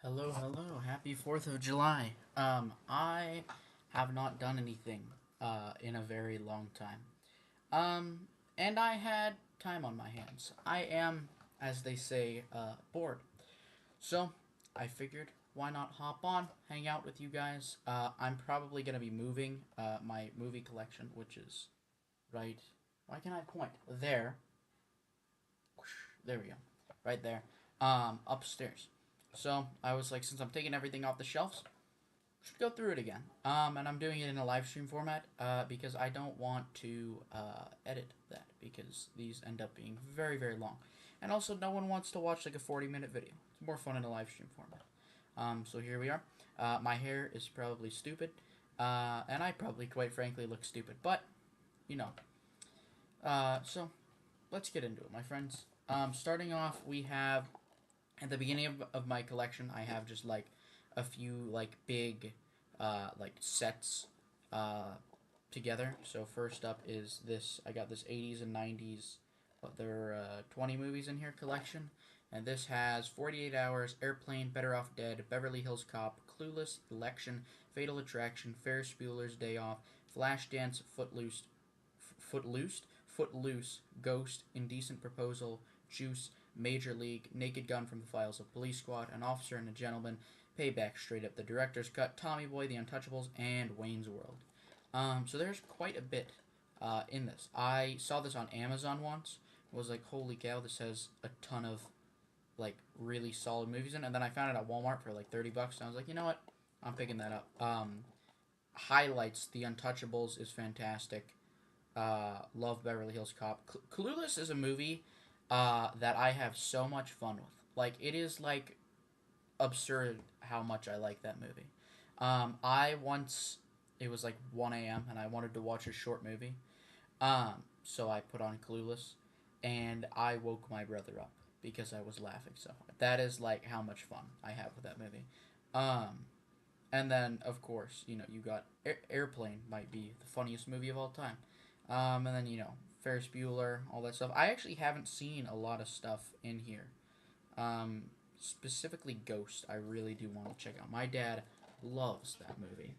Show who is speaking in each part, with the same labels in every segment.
Speaker 1: Hello, hello. Happy 4th of July. I have not done anything in a very long time. And I had time on my hands. I am, as they say, bored. So, I figured, why not hop on, hang out with you guys? I'm probably going to be moving my movie collection, which is right. Why can I point? There. There we go. Right there. Upstairs. So, I was like, since I'm taking everything off the shelves, should go through it again. And I'm doing it in a live stream format because I don't want to edit that because these end up being very, very long. And also, no one wants to watch like a 40-minute video. It's more fun in a live stream format. So here we are. My hair is probably stupid. And I probably, quite frankly, look stupid. But, you know. So, let's get into it, my friends. Starting off, we have at the beginning of my collection, I have just like a few like big like sets uh, together. So first up is this. I got this 80s and 90s, but there are 20 movies in here collection, and this has 48 Hours, Airplane, Better Off Dead, Beverly Hills Cop, Clueless, Election, Fatal Attraction, Ferris Bueller's Day Off, Flashdance, Footloose, Ghost, Indecent Proposal, Juice, Major League, Naked Gun from the Files of Police Squad, An Officer and a Gentleman, Payback, Straight Up, The Director's Cut, Tommy Boy, The Untouchables, and Wayne's World. So there's quite a bit in this. I saw this on Amazon once. Was like, holy cow, this has a ton of like really solid movies in it. And then I found it at Walmart for like $30, and I was like, you know what, I'm picking that up. Highlights, The Untouchables is fantastic. Love Beverly Hills Cop. Clueless is a movie that I have so much fun with. Like, it is like absurd how much I like that movie. I once it was like 1 a.m. and I wanted to watch a short movie. So I put on Clueless, and I woke my brother up because I was laughing so hard. That is like how much fun I have with that movie. Um, and then of course you got Airplane might be the funniest movie of all time. And then Ferris Bueller, all that stuff. I actually haven't seen a lot of stuff in here. Um, Specifically Ghost, I really do want to check out. My dad loves that movie.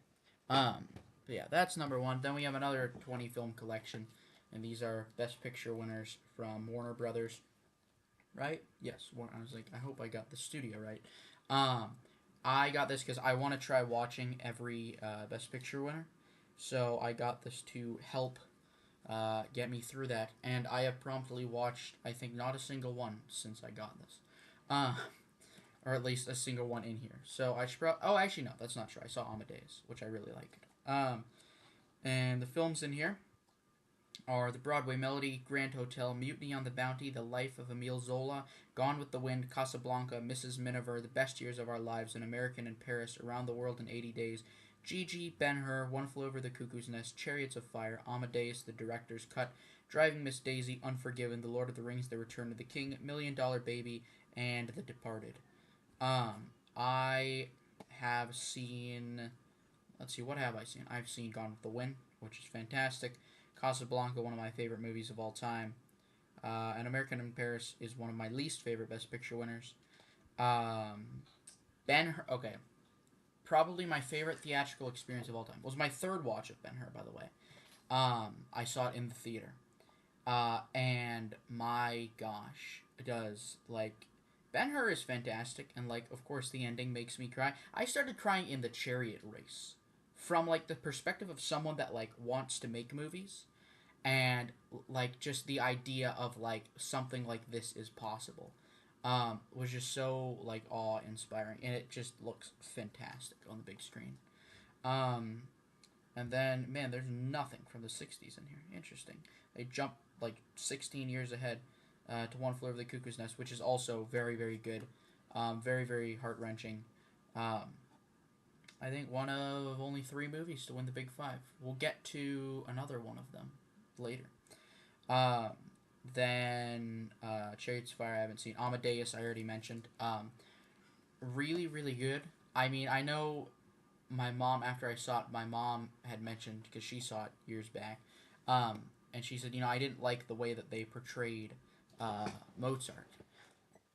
Speaker 1: Um, but yeah, that's number one. Then we have another 20 film collection, and these are Best Picture winners from Warner Brothers. Right? Yes. I was like, I hope I got the studio right. Um, I got this because I want to try watching every Best Picture winner. So I got this to help get me through that, and I have promptly watched, I think, not a single one since I got this. Uh, or at least a single one in here. So I should oh, actually, no, that's not true. I saw Amadeus, which I really liked. And the films in here are The Broadway Melody, Grand Hotel, Mutiny on the Bounty, The Life of Emile Zola, Gone with the Wind, Casablanca, Mrs. Miniver, The Best Years of Our Lives, An American in Paris, Around the World in 80 Days, Gigi, Ben-Hur, One Flew Over the Cuckoo's Nest, Chariots of Fire, Amadeus, The Director's Cut, Driving Miss Daisy, Unforgiven, The Lord of the Rings, The Return of the King, Million Dollar Baby, and The Departed. I have seen. Let's see, what have I seen? I've seen Gone with the Wind, which is fantastic. Casablanca, one of my favorite movies of all time. An American in Paris is one of my least favorite Best Picture winners. Ben-Hur, okay, probably my favorite theatrical experience of all time. It was my third watch of Ben-Hur, by the way. I saw it in the theater. And my gosh, does like Ben Hur is fantastic, and like of course the ending makes me cry. I started crying in the chariot race, from like the perspective of someone that like wants to make movies, and like just the idea of like something like this is possible, was just so like awe inspiring, and it just looks fantastic on the big screen. Um, and then, man, there's nothing from the 60s in here. Interesting. They jump like 16 years ahead to One Flew Over the Cuckoo's Nest, which is also very, very good. Very, very heart wrenching. Um, I think one of only three movies to win the Big Five. We'll get to another one of them later. Um, then Chariots of Fire, I haven't seen. Amadeus, I already mentioned. Really, really good. I mean, I know my mom, after I saw it, my mom had mentioned, because she saw it years back, and she said, I didn't like the way that they portrayed Mozart.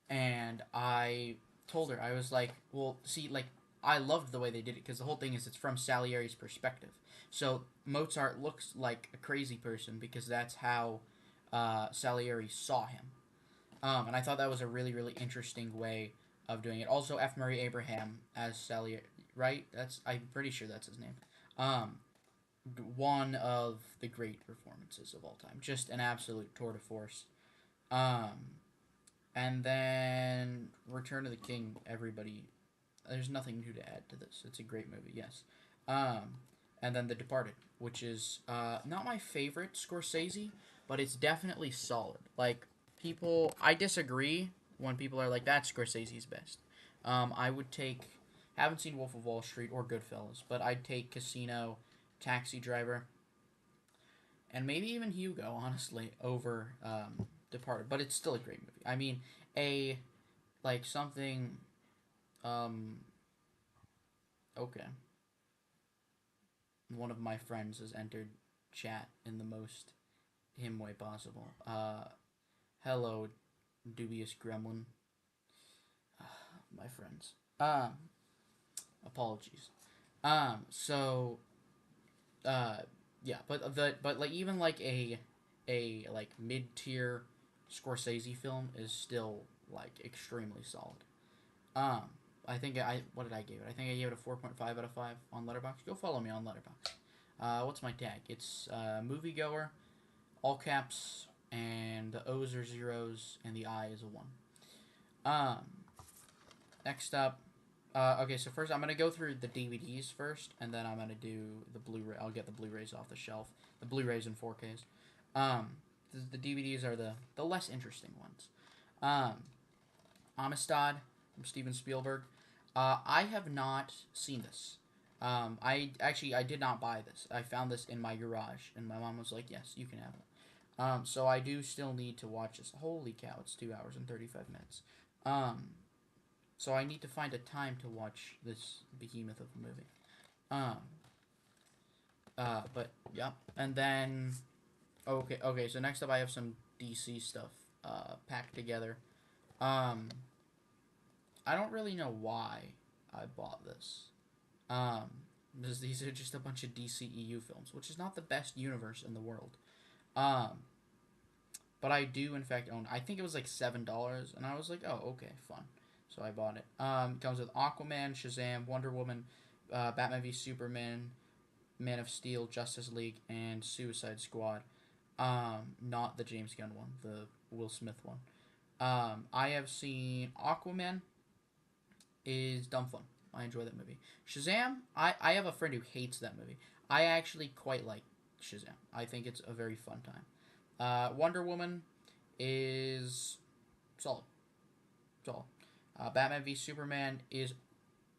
Speaker 1: And I told her, I was like, well, see, like, I loved the way they did it because the whole thing is it's from Salieri's perspective. So Mozart looks like a crazy person because that's how Salieri saw him. And I thought that was a really, really interesting way of doing it. Also, F. Murray Abraham as Salieri, right? I'm pretty sure that's his name. Um, one of the great performances of all time. Just an absolute tour de force. Um, and then Return of the King. Everybody, there's nothing new to add to this. It's a great movie. Yes. Um, and then The Departed, which is not my favorite Scorsese, but it's definitely solid. Like I disagree when people are like, "That's Scorsese's best." I would take. Haven't seen Wolf of Wall Street or Goodfellas, but I'd take Casino, Taxi Driver, and maybe even Hugo, honestly, over Departed. But it's still a great movie. I mean, a like something. Um, okay, one of my friends has entered chat in the most him way possible. Hello, dubious gremlin. My friends. Apologies. So uh yeah, but like even like a like mid tier Scorsese film is still like extremely solid. Um, I think I what did I give it? I think I gave it a 4.5 out of 5 on Letterboxd. Go follow me on Letterboxd. What's my tag? It's moviegoer, all caps, and the O's are zeros, and the I is a 1. Um, next up, okay, so first I'm gonna go through the DVDs first, and then I'm gonna do the Blu-ray. I'll get the Blu-rays off the shelf. The Blu-rays and 4Ks. Um, the DVDs are the less interesting ones. Um, Amistad from Steven Spielberg. I have not seen this. I did not buy this. I found this in my garage, and my mom was like, "Yes, you can have it." So I do still need to watch this. Holy cow! It's 2 hours and 35 minutes. Um, so I need to find a time to watch this behemoth of a movie. Um, but yeah, and then okay. So next up, I have some DC stuff packed together. Um, I don't really know why I bought this. Um, because these are just a bunch of DCEU films, which is not the best universe in the world. Um, but I do in fact own. I think it was like $7, and I was like, oh, okay, fun. So I bought it. It comes with Aquaman, Shazam, Wonder Woman, Batman v Superman, Man of Steel, Justice League, and Suicide Squad. Not the James Gunn one, the Will Smith one. I have seen Aquaman. Is dumb fun. I enjoy that movie. Shazam, I have a friend who hates that movie. I actually quite like Shazam. I think it's a very fun time. Wonder Woman is solid. Solid. Batman v Superman is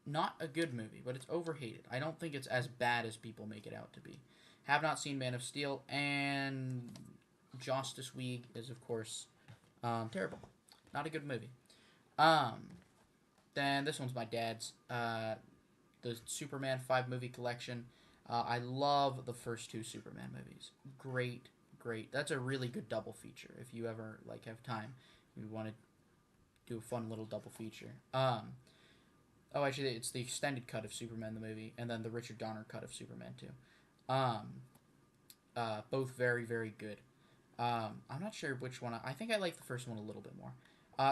Speaker 1: not a good movie, but it's overhated. I don't think it's as bad as people make it out to be. Have not seen Man of Steel, and Justice League is, of course, terrible. Not a good movie. Um, then this one's my dad's. The Superman 5 movie collection. I love the first two Superman movies. Great, great. That's a really good double feature if you ever like have time. You want to do a fun little double feature. Actually, it's the extended cut of Superman the movie, and then the Richard Donner cut of Superman 2. Both very, very good. I'm not sure which one. I think I like the first one a little bit more.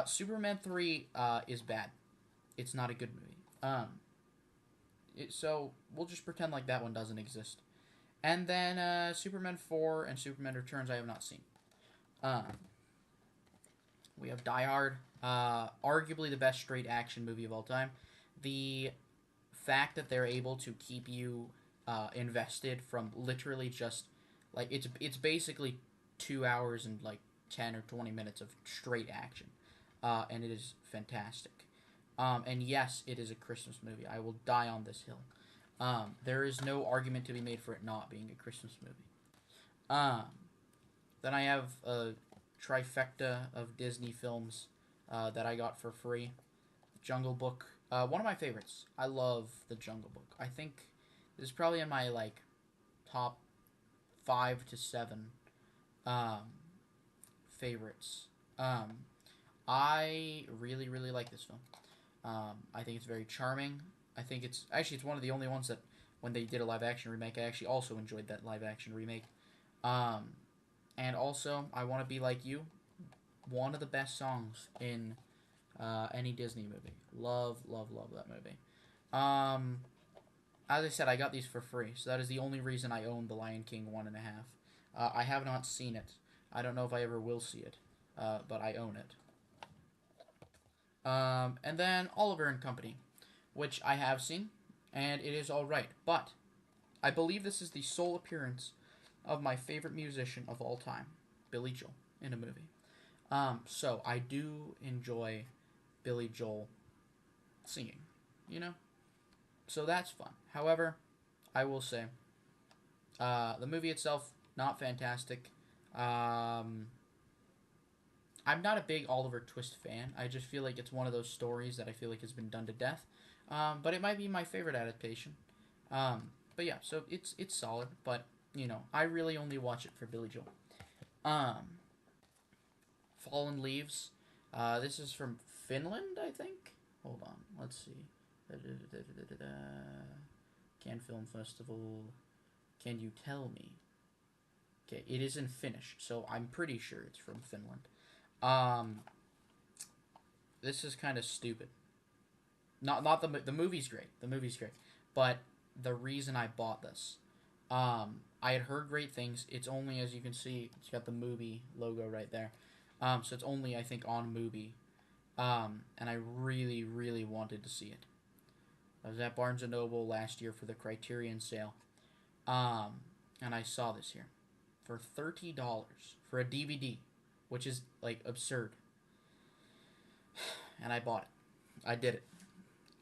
Speaker 1: Superman 3 is bad. It's not a good movie. So we'll just pretend like that one doesn't exist. And then Superman 4 and Superman Returns I have not seen. Um, we have Die Hard, arguably the best straight action movie of all time. The fact that they're able to keep you invested from literally just like it's basically 2 hours and like 10 or 20 minutes of straight action, and it is fantastic. And yes, it is a Christmas movie. I will die on this hill. There is no argument to be made for it not being a Christmas movie. Um, then I have a trifecta of Disney films that I got for free. Jungle Book, one of my favorites. I love the Jungle Book. I think this is probably in my like top 5 to 7 um, favorites. I really really like this film. I think it's very charming. I think it's one of the only ones that when they did a live action remake, I actually also enjoyed that live action remake. Um, and also, I Want to Be Like You, one of the best songs in any Disney movie. Love, love, love that movie. Um, as I said, I got these for free, so that is the only reason I own The Lion King 1.5. I have not seen it. I don't know if I ever will see it, but I own it. And then Oliver and Company, which I have seen, and it is alright. But I believe this is the sole appearance of my favorite musician of all time, Billy Joel, in a movie. So I do enjoy Billy Joel singing, you know? So that's fun. However, I will say, the movie itself, not fantastic. Um, I'm not a big Oliver Twist fan. I just feel like it's one of those stories that I feel like has been done to death. But it might be my favorite adaptation. But yeah, so it's solid. But I really only watch it for Billy Joel. Um, Fallen Leaves. This is from Finland, I think. Hold on, let's see. Cannes Film Festival. Can you tell me? Okay, it is in Finnish, so I'm pretty sure it's from Finland. Um, this is kind of stupid. Not the movie's great. The movie's great, but the reason I bought this, I had heard great things. It's only, as you can see, it's got the movie logo right there. So it's only, I think, on movie. And I really, really wanted to see it. I was at Barnes and Noble last year for the Criterion sale. And I saw this here for $30 for a DVD, which is like absurd. And I bought it. I did it.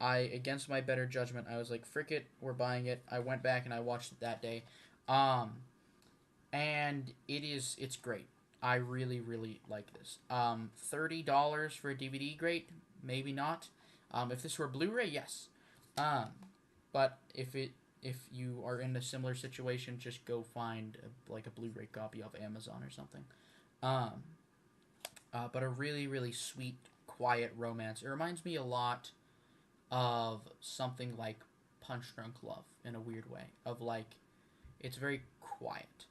Speaker 1: Against my better judgment, I was like, frick it, we're buying it. I went back and I watched it that day. Um, and it's great. I really, really like this. $30 for a DVD, great. Maybe not. If this were Blu-ray, yes. Um, but if you are in a similar situation, just go find like a Blu-ray copy off Amazon or something. Um, but a really, really sweet, quiet romance. It reminds me a lot of something like Punch Drunk Love in a weird way. Of like, it's very quiet,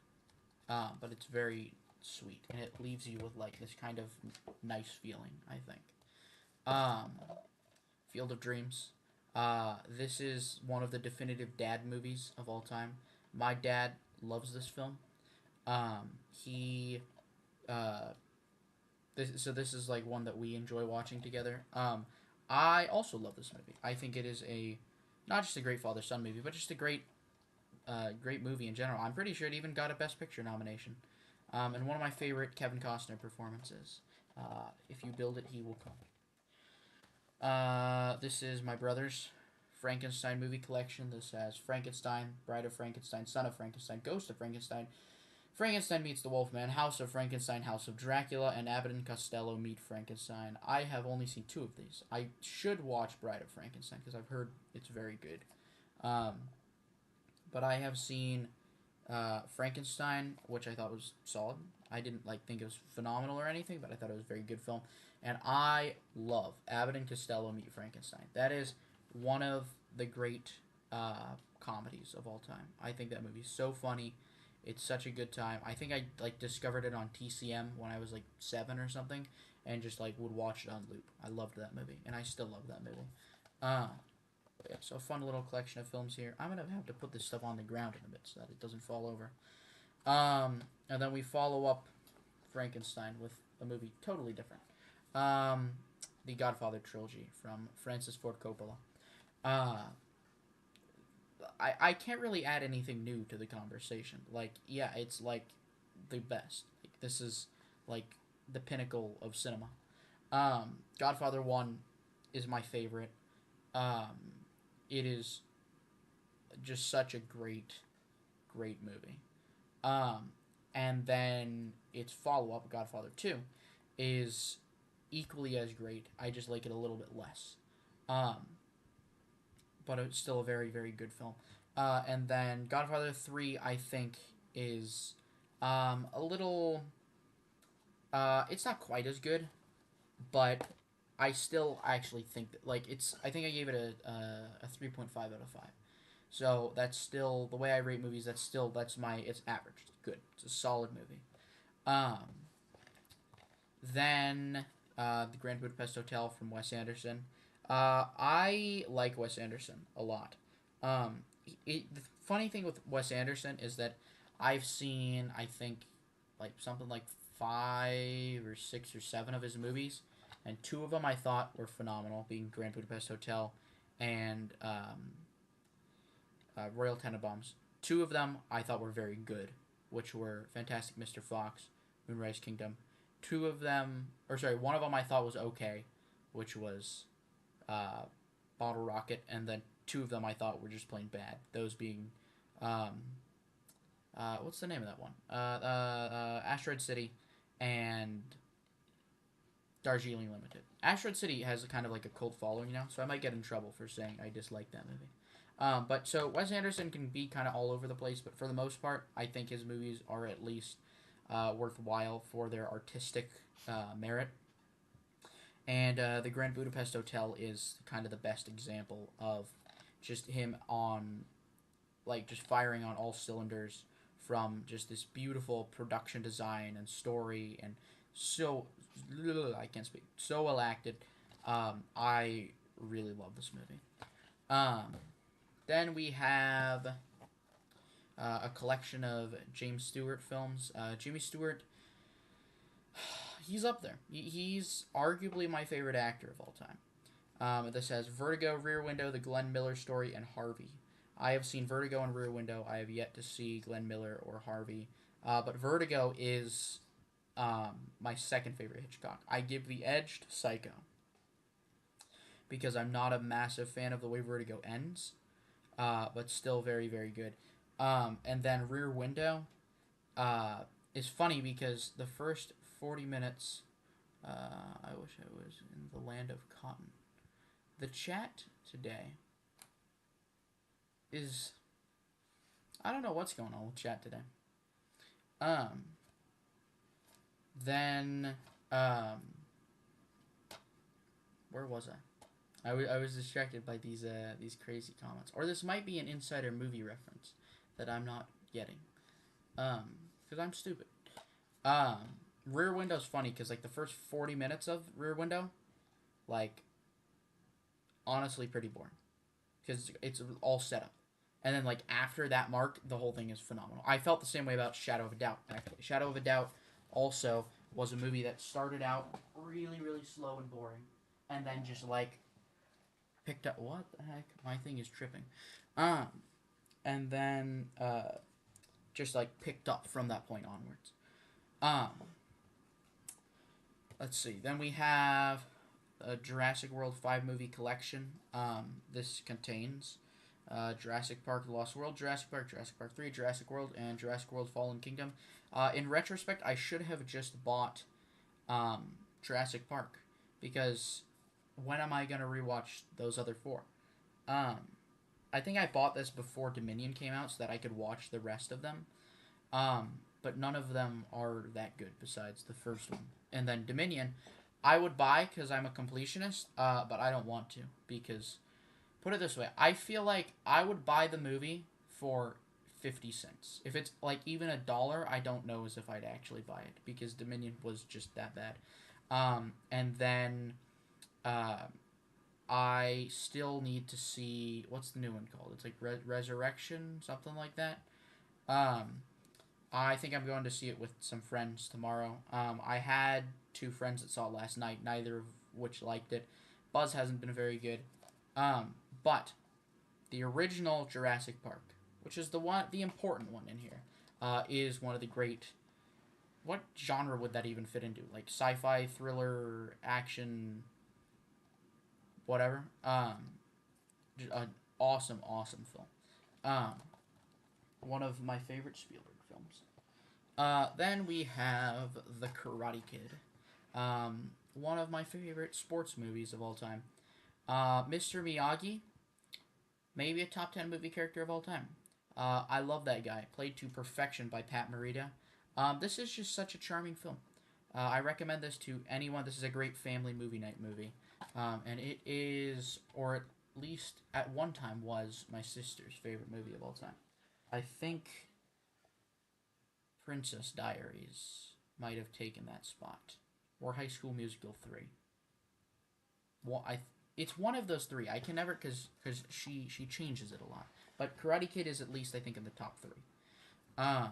Speaker 1: but it's very sweet, and it leaves you with like this kind of nice feeling. I think. Um, Field of Dreams. This is one of the definitive dad movies of all time. My dad loves this film. He this is like one that we enjoy watching together. I also love this movie. I think it is a not just a great father son movie, but just a great movie in general. I'm pretty sure it even got a Best Picture nomination. And one of my favorite Kevin Costner performances. If you build it, he will come. This is my brother's Frankenstein movie collection. This has Frankenstein, Bride of Frankenstein, Son of Frankenstein, Ghost of Frankenstein, Frankenstein meets the Wolfman, House of Frankenstein, House of Dracula, and Abbott and Costello meet Frankenstein. I have only seen two of these. I should watch Bride of Frankenstein because I've heard it's very good. Um, but I have seen Frankenstein, which I thought was solid. I didn't think it was phenomenal or anything, but I thought it was a very good film. And I love Abbott and Costello Meet Frankenstein. That is one of the great comedies of all time. I think that movie is so funny. It's such a good time. I think I discovered it on TCM when I was 7 or something, and just would watch it on loop. I loved that movie, and I still love that movie. Uh, yeah, so a fun little collection of films here. I'm gonna have to put this stuff on the ground in a bit so that it doesn't fall over. And then we follow up Frankenstein with a movie totally different. Um, the Godfather trilogy from Francis Ford Coppola. Uh, I can't really add anything new to the conversation. Yeah, it's the best. This is the pinnacle of cinema. Godfather 1 is my favorite. Um, it is just such a great movie. Um, and then its follow up, Godfather 2, is equally as great. I just like it a little bit less. Um, but it's still a very, very good film. And then Godfather 3, I think, is a little. It's not quite as good, but I still actually think that like it's. I think I gave it a 3.5 out of 5. So that's still the way I rate movies. It's average. It's good. It's a solid movie. Um, then the Grand Budapest Hotel from Wes Anderson. I like Wes Anderson a lot. The funny thing with Wes Anderson is that I've seen, I think, like something like 5 or 6 or 7 of his movies, and 2 of them I thought were phenomenal, being Grand Budapest Hotel and Royal Tenenbaums. 2 of them I thought were very good, which were Fantastic Mr. Fox, Moonrise Kingdom. 2 of them, or sorry, 1 of them I thought was okay, which was uh, Bottle Rocket, and then 2 of them I thought were just plain bad. Those being, um, what's the name of that one? Asteroid City and Darjeeling Limited. Asteroid City has a kind of like a cult following now, so I might get in trouble for saying I dislike that movie. But so Wes Anderson can be kind of all over the place, but for the most part, I think his movies are at least worthwhile for their artistic merit. And the Grand Budapest Hotel is kind of the best example of just him on, like, just firing on all cylinders from just this beautiful production design and story and so, I can't speak, so well acted. I really love this movie. Um, then we have a collection of James Stewart films. Jimmy Stewart, he's up there. He's arguably my favorite actor of all time. This has Vertigo, Rear Window, The Glenn Miller Story, and Harvey. I have seen Vertigo and Rear Window. I have yet to see Glenn Miller or Harvey. But Vertigo is my second favorite Hitchcock. I give the edge to Psycho because I'm not a massive fan of the way Vertigo ends, but still very, very good. And then Rear Window is funny because the first 40 minutes, I wish I was in the land of cotton. The chat today is, I don't know what's going on with chat today. Then, where was I? I was distracted by these crazy comments. Or this might be an insider movie reference that I'm not getting. Because I'm stupid. Rear Window's funny because, like, the first 40 minutes of Rear Window, like, honestly pretty boring. Because it's all set up. And then, like, after that mark, the whole thing is phenomenal. I felt the same way about Shadow of a Doubt, actually. Shadow of a Doubt also was a movie that started out really, really slow and boring. And then just, like, picked up... What the heck? My thing is tripping. And then, just, like, picked up from that point onwards. Let's see. Then we have a Jurassic World 5 movie collection. This contains... Jurassic Park: The Lost World, Jurassic Park 3, Jurassic World, and Jurassic World: Fallen Kingdom. In retrospect, I should have just bought Jurassic Park, because when am I going to rewatch those other 4? I think I bought this before Dominion came out so that I could watch the rest of them. But none of them are that good besides the first one. And then Dominion, I would buy because I'm a completionist, but I don't want to because... Put it this way, I feel like I would buy the movie for 50 cents. If it's like even $1, I don't know as if I'd actually buy it because Dominion was just that bad. And then I still need to see, what's the new one called? It's like Resurrection, something like that. I think I'm going to see it with some friends tomorrow. I had 2 friends that saw it last night, neither of which liked it. Buzz hasn't been very good. But the original Jurassic Park, which is the important one in here, is one of the great... What genre would that even fit into? Like sci-fi, thriller, action, whatever. An awesome, awesome film. One of my favorite Spielberg films. Then we have The Karate Kid. One of my favorite sports movies of all time. Mr. Miyagi, maybe a top 10 movie character of all time. I love that guy. Played to perfection by Pat Morita. This is just such a charming film. I recommend this to anyone. This is a great family movie night movie. And it is, or at least at one time was, my sister's favorite movie of all time. I think Princess Diaries might have taken that spot, or High School Musical 3. Well, it's one of those three. I can never, because she changes it a lot. But Karate Kid is at least, I think, in the top three. Um,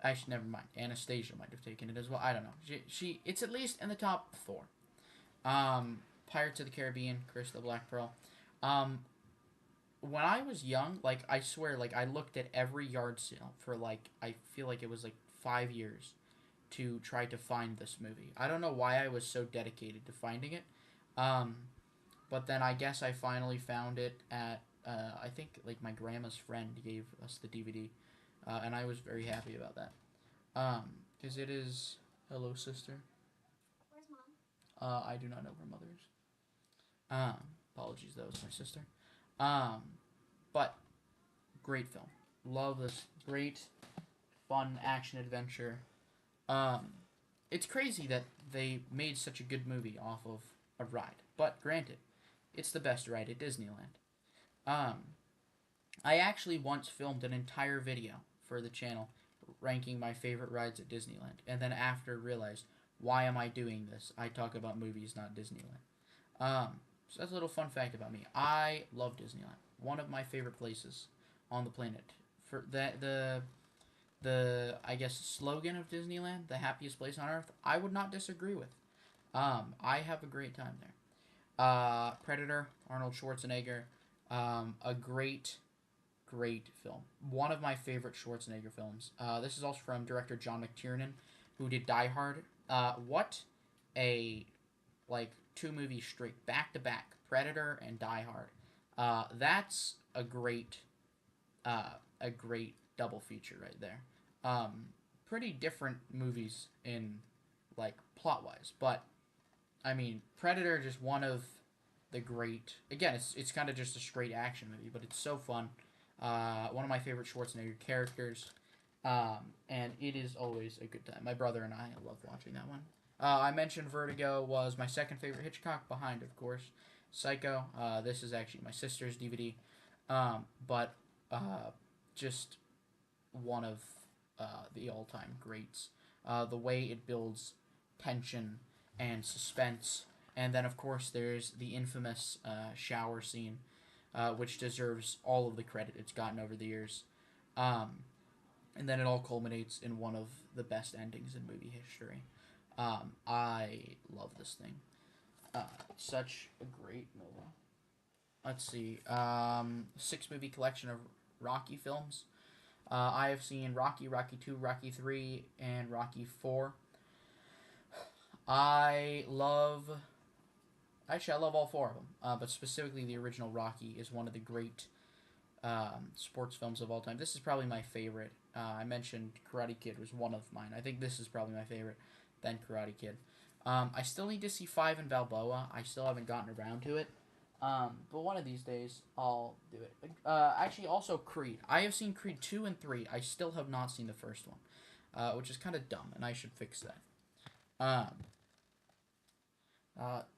Speaker 1: Actually, never mind. Anastasia might have taken it as well. I don't know. It's at least in the top four. Pirates of the Caribbean, Curse of the Black Pearl. Um, when I was young, like, I swear, like, I looked at every yard sale for, like, I feel like it was like 5 years to try to find this movie. I don't know why I was so dedicated to finding it. Um, but then I guess I finally found it at, I think, like, my grandma's friend gave us the DVD, and I was very happy about that. Because it is. Hello, sister.
Speaker 2: Where's mom?
Speaker 1: I do not know where mother is. Um, Apologies, that was my sister. Um, but great film. Love this great, fun action adventure. Um, it's crazy that they made such a good movie off of a ride. But granted, it's the best ride at Disneyland. Um, I actually once filmed an entire video for the channel ranking my favorite rides at Disneyland, and then after realized, why am I doing this? I talk about movies, not Disneyland. So that's a little fun fact about me. I love Disneyland. One of my favorite places on the planet. For the I guess slogan of Disneyland, the happiest place on earth, I would not disagree with. I have a great time there. Predator, Arnold Schwarzenegger, a great film. One of my favorite Schwarzenegger films. This is also from director John McTiernan, who did Die Hard. What a, like, two movies straight back to back, Predator and Die Hard. That's a great double feature right there. Pretty different movies in, like, plot wise, but I mean, Predator just one of the great. Again, it's kind of just a straight action movie, but it's so fun. One of my favorite Schwarzenegger characters, and it is always a good time. My brother and I love watching that one. I mentioned Vertigo was my second favorite Hitchcock, behind, of course, Psycho. This is actually my sister's DVD, but just one of the all-time greats. The way it builds tension and suspense, and then of course there's the infamous shower scene, which deserves all of the credit it's gotten over the years. Um, and then it all culminates in one of the best endings in movie history. I love this thing. Such a great movie. Let's see. Six movie collection of Rocky films. I have seen Rocky, Rocky 2, Rocky 3, and Rocky 4. I love. Actually, I love all four of them, but specifically the original Rocky is one of the great sports films of all time. This is probably my favorite. I mentioned Karate Kid was one of mine. I think this is probably my favorite, then Karate Kid. I still need to see 5 in Balboa. I still haven't gotten around to it. But one of these days, I'll do it. Actually, also Creed. I have seen Creed 2 and 3. I still have not seen the first one, which is kind of dumb, and I should fix that. Um,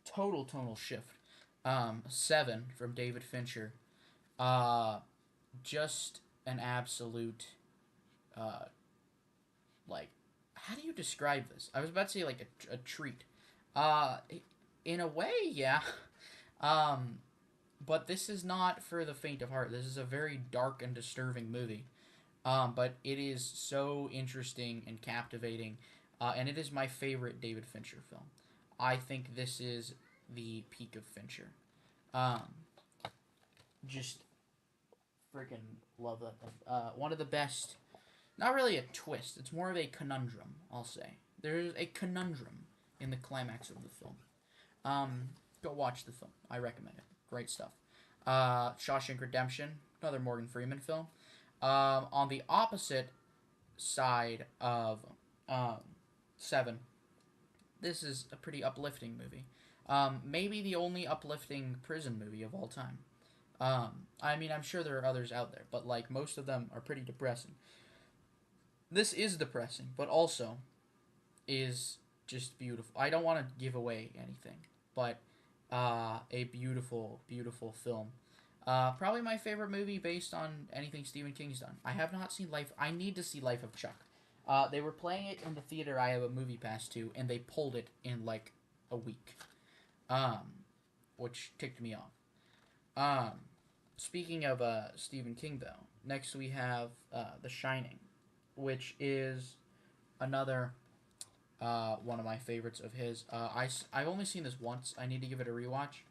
Speaker 1: Total tonal shift. 7 from David Fincher. Uh, just an absolute, uh, like, how do you describe this? I was about to say, like, a treat. Uh, in a way, yeah. Um, but this is not for the faint of heart. This is a very dark and disturbing movie. But it is so interesting and captivating, and it is my favorite David Fincher film. I think this is the peak of Fincher. Um, just freaking love that. One of the best. Not really a twist. It's more of a conundrum. I'll say there's a conundrum in the climax of the film. Um, Go watch the film. I recommend it. Great stuff. Shawshank Redemption, another Morgan Freeman film. On the opposite side of um, Seven, this is a pretty uplifting movie. Maybe the only uplifting prison movie of all time. I mean, I'm sure there are others out there, but like most of them are pretty depressing. This is depressing, but also is just beautiful. I don't want to give away anything, but A beautiful, beautiful film. Probably my favorite movie based on anything Stephen King's done. I have not seen Life. I need to see Life of Chuck. They were playing it in the theater I have a movie pass to, and they pulled it in like a week, um, which ticked me off. Um, Speaking of Stephen King, though, next we have The Shining, which is another one of my favorites of his. I've only seen this once. I need to give it a rewatch.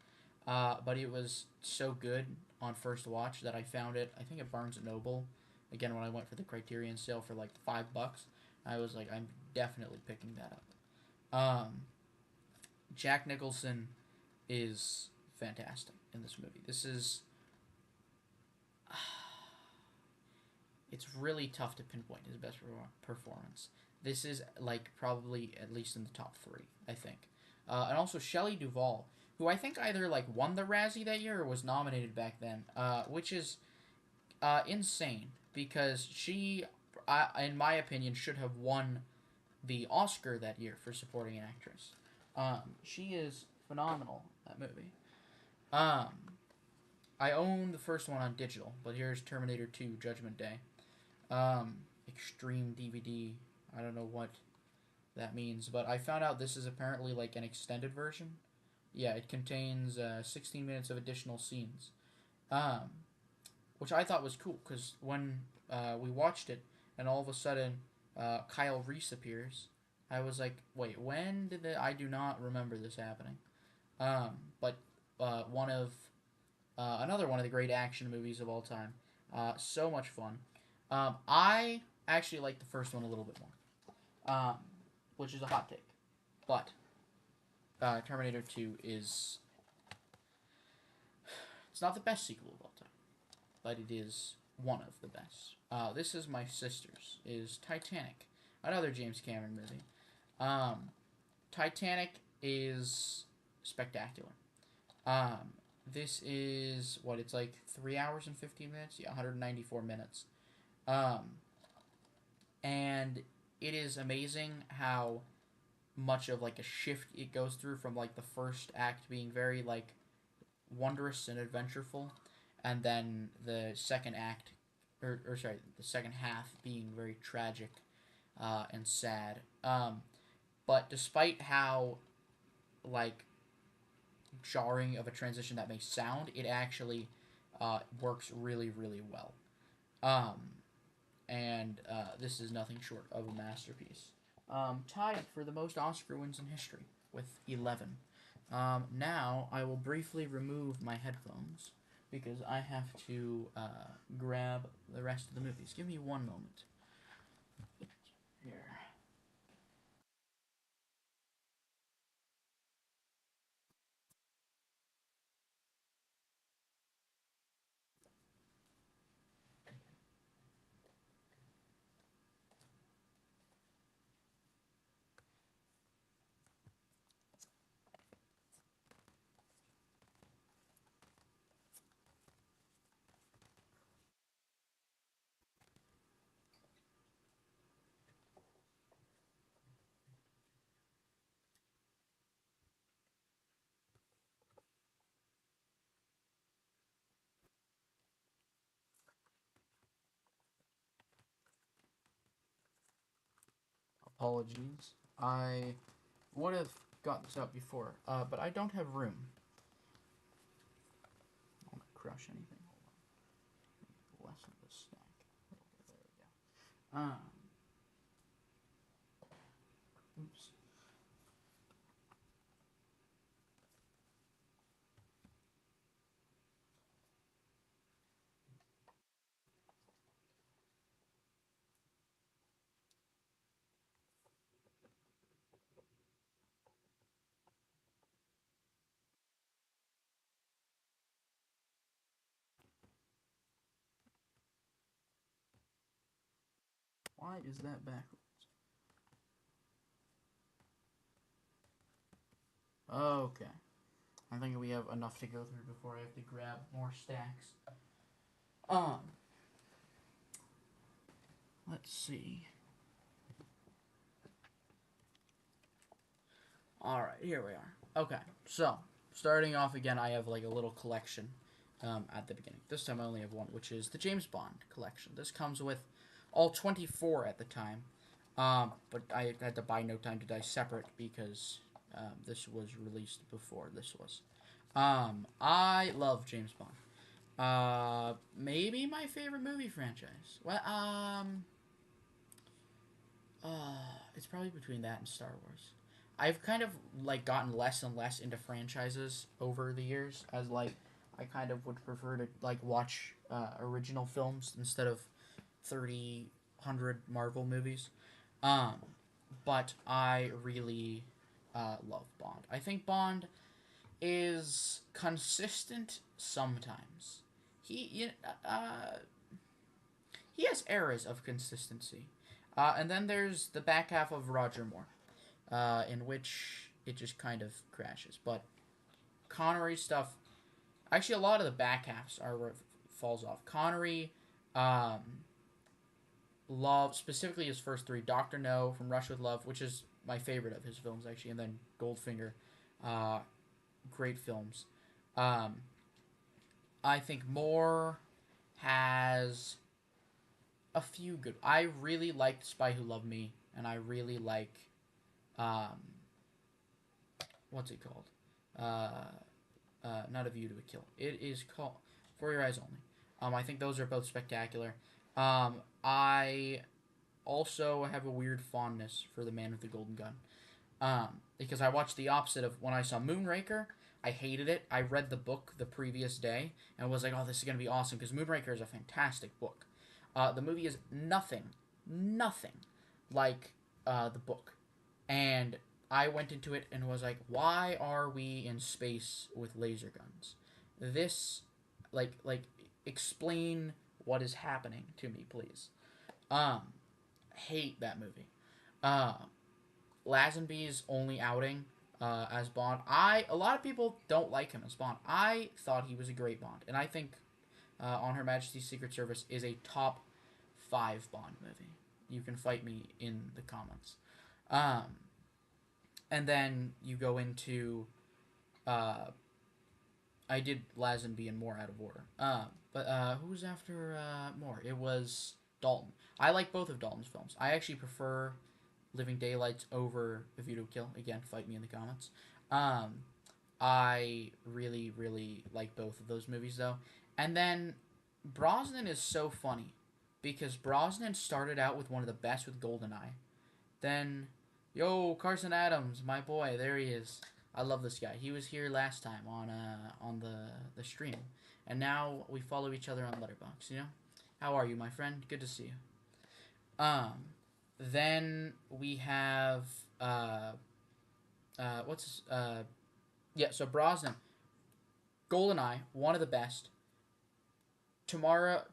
Speaker 1: But it was so good on first watch that I found it, I think at Barnes& and Noble. Again, when I went for the Criterion sale for like $5, I was like, I'm definitely picking that up. Jack Nicholson is fantastic in this movie. This is it's really tough to pinpoint his best performance. This is like probably at least in the top three, I think. And also Shelley Duvall, who I think either like won the Razzie that year or was nominated back then, which is insane because she, in my opinion, should have won the Oscar that year for supporting actress. She is phenomenal in that movie. Um, I own the first one on digital, but here's Terminator 2: Judgment Day. Extreme DVD. I don't know what that means, but I found out this is apparently like an extended version. Yeah, it contains 16 minutes of additional scenes, um, which I thought was cool because when we watched it and all of a sudden Kyle Reese appears, I was like, wait, when did I do not remember this happening. But one of another one of the great action movies of all time. So much fun. I actually like the first one a little bit more, which is a hot take. But Terminator 2 is it's not the best sequel of all time, but it is one of the best. This is my sister's is Titanic, another James Cameron movie. Um, Titanic is spectacular. Um, this is what it's like 3 hours and 15 minutes. Yeah, 194 minutes. Um, and it is amazing how much of like a shift it goes through from like the first act being very like wondrous and adventureful, and then the second act, or sorry, the second half being very tragic and sad. But despite how like jarring of a transition that may sound, it actually works really, really well. Um, and this is nothing short of a masterpiece. Tied for the most Oscar wins in history with 11. Now I will briefly remove my headphones because I have to grab the rest of the movies. Give me one moment. Here. Apologies. I would have got this out before, but I don't have room. I don't want to crush anything. Hold on. Lessen the stack. Okay, there we go. Oops. Why is that backwards? Okay. I think we have enough to go through before I have to grab more stacks. Um, let's see. All right, here we are. Okay, so starting off again, I have like a little collection at the beginning. This time I only have one, which is the James Bond collection. This comes with all 24 at the time, but I had to buy No Time to Die separate because this was released before this was. I love James Bond. Maybe my favorite movie franchise. Well, it's probably between that and Star Wars. I've kind of like gotten less and less into franchises over the years, as like I kind of would prefer to like watch original films instead of 100 Marvel movies. Um, but I really love Bond. I think Bond is consistent sometimes. He you he has eras of consistency, and then there's the back half of Roger Moore, in which it just kind of crashes. But Connery stuff, actually, a lot of the back halves are where it falls off. Connery, um, love specifically his first three: Doctor No, From Russia with Love, which is my favorite of his films actually, and then Goldfinger, uh, great films. Um, I think Moore has a few good. I really liked Spy Who Loved Me, and I really like, um, what's it called? Not A View to a Kill. It is called For Your Eyes Only. I think those are both spectacular. I also have a weird fondness for The Man with the Golden Gun. Because I watched the opposite of when I saw Moonraker. I hated it. I read the book the previous day and was like, "Oh, this is gonna be awesome," because Moonraker is a fantastic book. The movie is nothing like the book, and I went into it and was like, "Why are we in space with laser guns? This, like, explain what is happening to me, please." Um, hate that movie. Uh, Lazenby's only outing as Bond. A lot of people don't like him as Bond. I thought he was a great Bond, and I think On Her Majesty's Secret Service is a top 5 Bond movie. You can fight me in the comments. Um, and then you go into uh, I did Lazenby and Moore out of order. But who was after Moore? It was Dalton. I like both of Dalton's films. I actually prefer Living Daylights over A View to a Kill. Again, fight me in the comments. Um, I really like both of those movies though. And then Brosnan is so funny because Brosnan started out with one of the best with Goldeneye. Then, yo, Carson Adams, my boy, there he is. I love this guy. He was here last time on the stream, and now we follow each other on Letterboxd. You know, how are you, my friend? Good to see you. Then we have what's yeah. So Brosnan, Goldeneye, one of the best. Tomorrow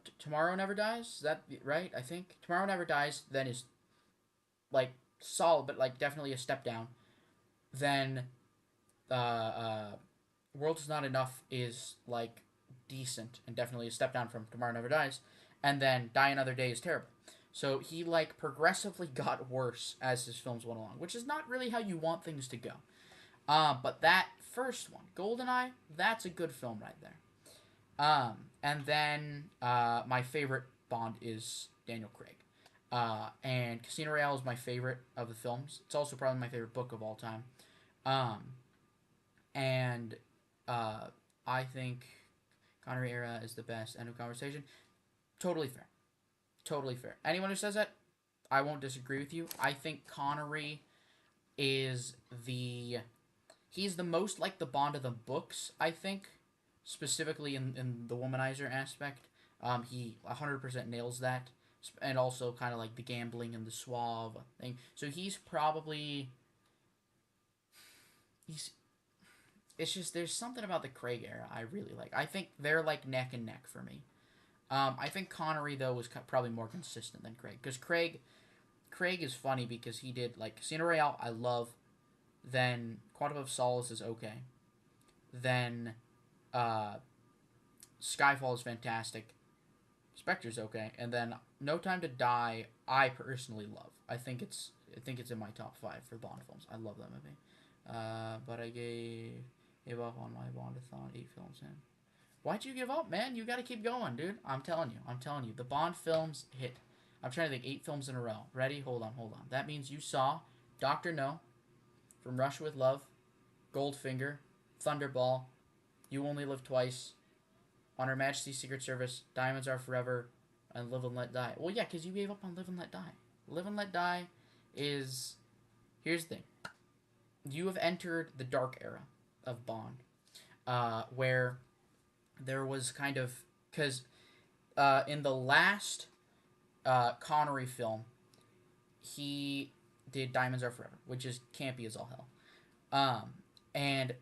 Speaker 1: Never Dies. Is that right? I think Tomorrow Never Dies. Then is like solid, but like definitely a step down. Then World Is Not Enough is like decent and definitely a step down from Tomorrow Never Dies, and then Die Another Day is terrible. So he like progressively got worse as his films went along, which is not really how you want things to go. But that first one, Goldeneye, that's a good film right there. And then my favorite Bond is Daniel Craig. And Casino Royale is my favorite of the films. It's also probably my favorite book of all time. Um, and uh, I think Connery era is the best. End of conversation. Totally fair. Totally fair. Anyone who says that, I won't disagree with you. I think Connery is he's the most like the Bond of the books, I think, specifically in the womanizer aspect. He 100% nails that, and also kind of like the gambling and the suave thing. So he's probably he's it's just there's something about the Craig era I really like. I think they're like neck and neck for me. I think Connery though was probably more consistent than Craig, because Craig is funny because he did like Casino Royale I love, then Quantum of Solace is okay, then uh, Skyfall is fantastic, Spectre's okay, and then No Time to Die I personally love. I think it's in my top 5 for Bond films. I love that movie. But I gave Give up on my Bondathon. 8 films in. Why'd you give up, man? You gotta keep going, dude. I'm telling you. The Bond films hit. I'm trying to think 8 films in a row. Ready? Hold on. That means you saw Dr. No, From Russia with Love, Goldfinger, Thunderball, You Only Live Twice, On Her Majesty's Secret Service, Diamonds Are Forever, and Live and Let Die. Well, yeah, because you gave up on Live and Let Die. Live and Let Die is... Here's the thing. You have entered the dark era of Bond, where there was kind of... Because in the last Connery film, he did Diamonds Are Forever, which is campy as all hell. And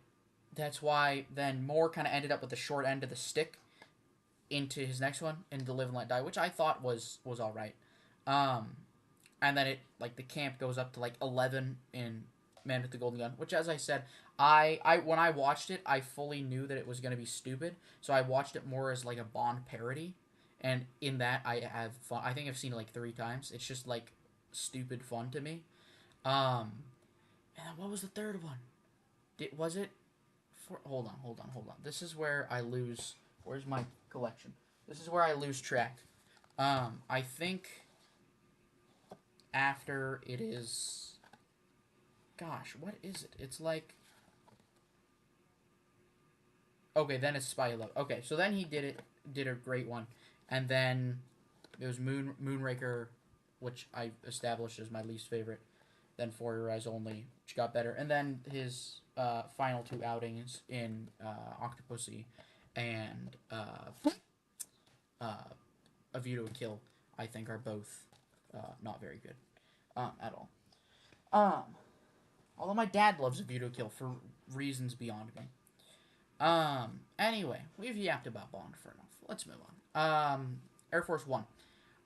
Speaker 1: that's why then Moore kind of ended up with the short end of the stick into his next one, into Live and Let Die, which I thought was all right. And then it, like, the camp goes up to, like, 11 in Man with the Golden Gun, which, as I said, I when I watched it, I fully knew that it was going to be stupid, so I watched it more as, like, a Bond parody, and in that, I have fun. I think I've seen it, like, 3 times. It's just, like, stupid fun to me. And then what was the third one? Was it... Hold on. This is where I lose... Where's my collection? This is where I lose track. I think after it is... Gosh, what is it? It's like... Okay, then it's Spy Love. Okay, so then he did a great one. And then it was Moonraker, which I established as my least favorite. Then For Your Eyes Only, which got better. And then his final 2 outings in Octopussy and A View to a Kill, I think are both not very good at all. Although my dad loves A View to a Kill for reasons beyond me. Anyway, we've yapped about Bond for enough. Let's move on. Air Force One.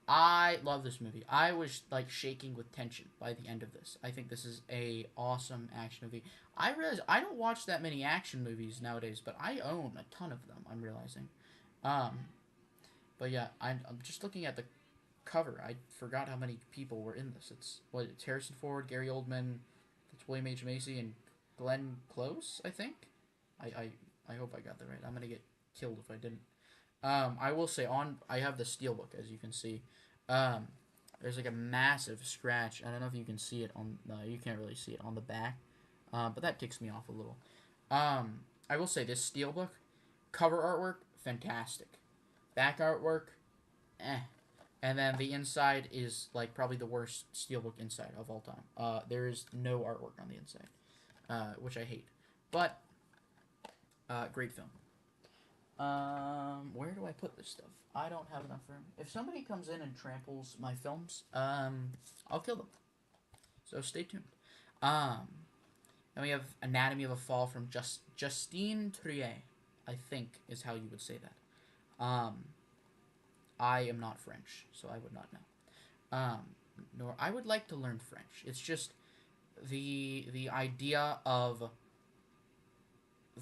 Speaker 1: I love this movie. I was, like, shaking with tension by the end of this. I think this is a awesome action movie. I realize I don't watch that many action movies nowadays, but I own a ton of them, I'm realizing. But yeah, I'm just looking at the cover. I forgot how many people were in this. It's Harrison Ford, Gary Oldman, it's William H. Macy, and Glenn Close, I think? I hope I got that right. I'm gonna get killed if I didn't. I will say I have the steelbook, as you can see. There's like a massive scratch. I don't know if you can see it on. No, you can't really see it on the back. But that ticks me off a little. I will say this steelbook, cover artwork, fantastic. Back artwork, eh. And then the inside is, like, probably the worst steelbook inside of all time. There is no artwork on the inside, which I hate. But great film. Where do I put this stuff? I don't have enough room. If somebody comes in and tramples my films, I'll kill them. So stay tuned. Then we have Anatomy of a Fall from Justine Triet, I think is how you would say that. I am not French, so I would not know. Nor I would like to learn French. It's just the idea of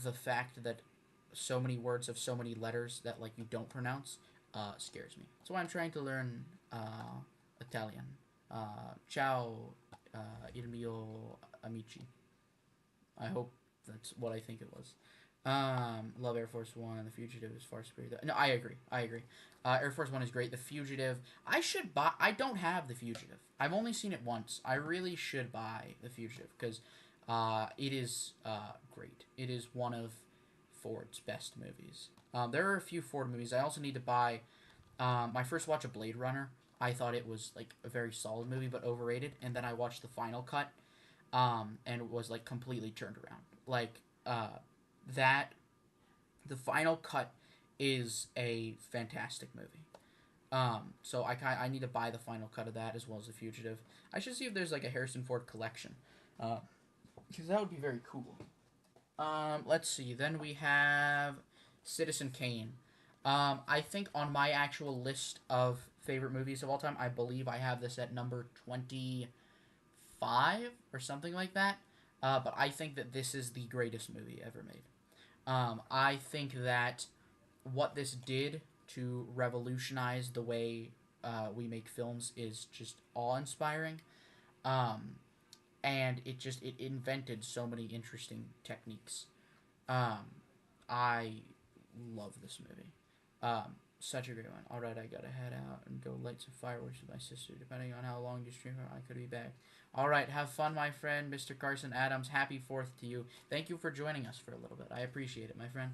Speaker 1: the fact that so many words have so many letters that, like, you don't pronounce scares me. So I'm trying to learn Italian. Ciao, il mio amici. I hope that's what I think it was. Love Air Force One. The Fugitive is far superior. No, I agree. Air Force One is great. The Fugitive. I don't have The Fugitive. I've only seen it once. I really should buy The Fugitive because it is great. It is one of Ford's best movies. There are a few Ford movies. I also need to buy my first watch of Blade Runner. I thought it was, like, a very solid movie but overrated, and then I watched the final cut and it was, like, completely turned around. Like, the final cut is a fantastic movie. So I need to buy the final cut of that as well as The Fugitive. I should see if there's, like, a Harrison Ford collection, because that would be very cool. Let's see. Then we have Citizen Kane. I think on my actual list of favorite movies of all time, I believe I have this at number 25 or something like that. But I think that this is the greatest movie ever made. I think that what this did to revolutionize the way we make films is just awe-inspiring. And it invented so many interesting techniques. Um, I love this movie. Such a great one. All right, I gotta head out and go light some fireworks with my sister. Depending on how long you stream, I could be back. All right, have fun, my friend, Mr. Carson Adams. Happy 4th to you. Thank you for joining us for a little bit. I appreciate it, my friend.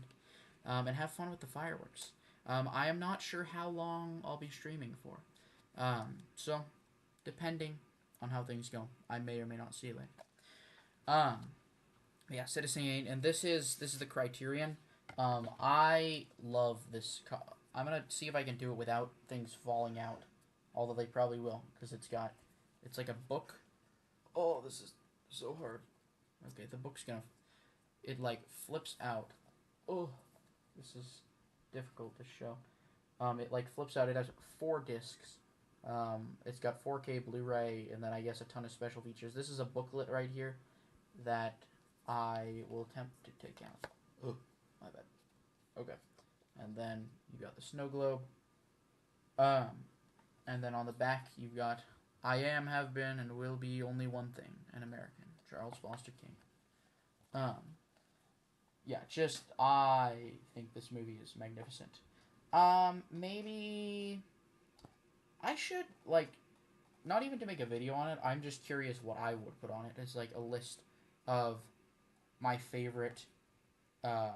Speaker 1: And have fun with the fireworks. I am not sure how long I'll be streaming for. So, depending on how things go, I may or may not see you later. Um, yeah, Citizen Kane, and this is the Criterion. I love this. I'm gonna see if I can do it without things falling out, although they probably will, because it's like a book. Oh, this is so hard. Okay, the book's gonna, it like flips out. Oh, this is difficult to show. It like flips out. It has 4 discs. It's got 4K Blu-ray, and then I guess a ton of special features. This is a booklet right here that I will attempt to take out. Oh, my bad. Okay. And then you got the snow globe. Um, and then on the back you've got I am, have been, and will be only one thing, an American, Charles Foster King. Um, yeah, just I think this movie is magnificent. Maybe I should like not even to make a video on it. I'm just curious what I would put on it. It's like a list of my favorite uh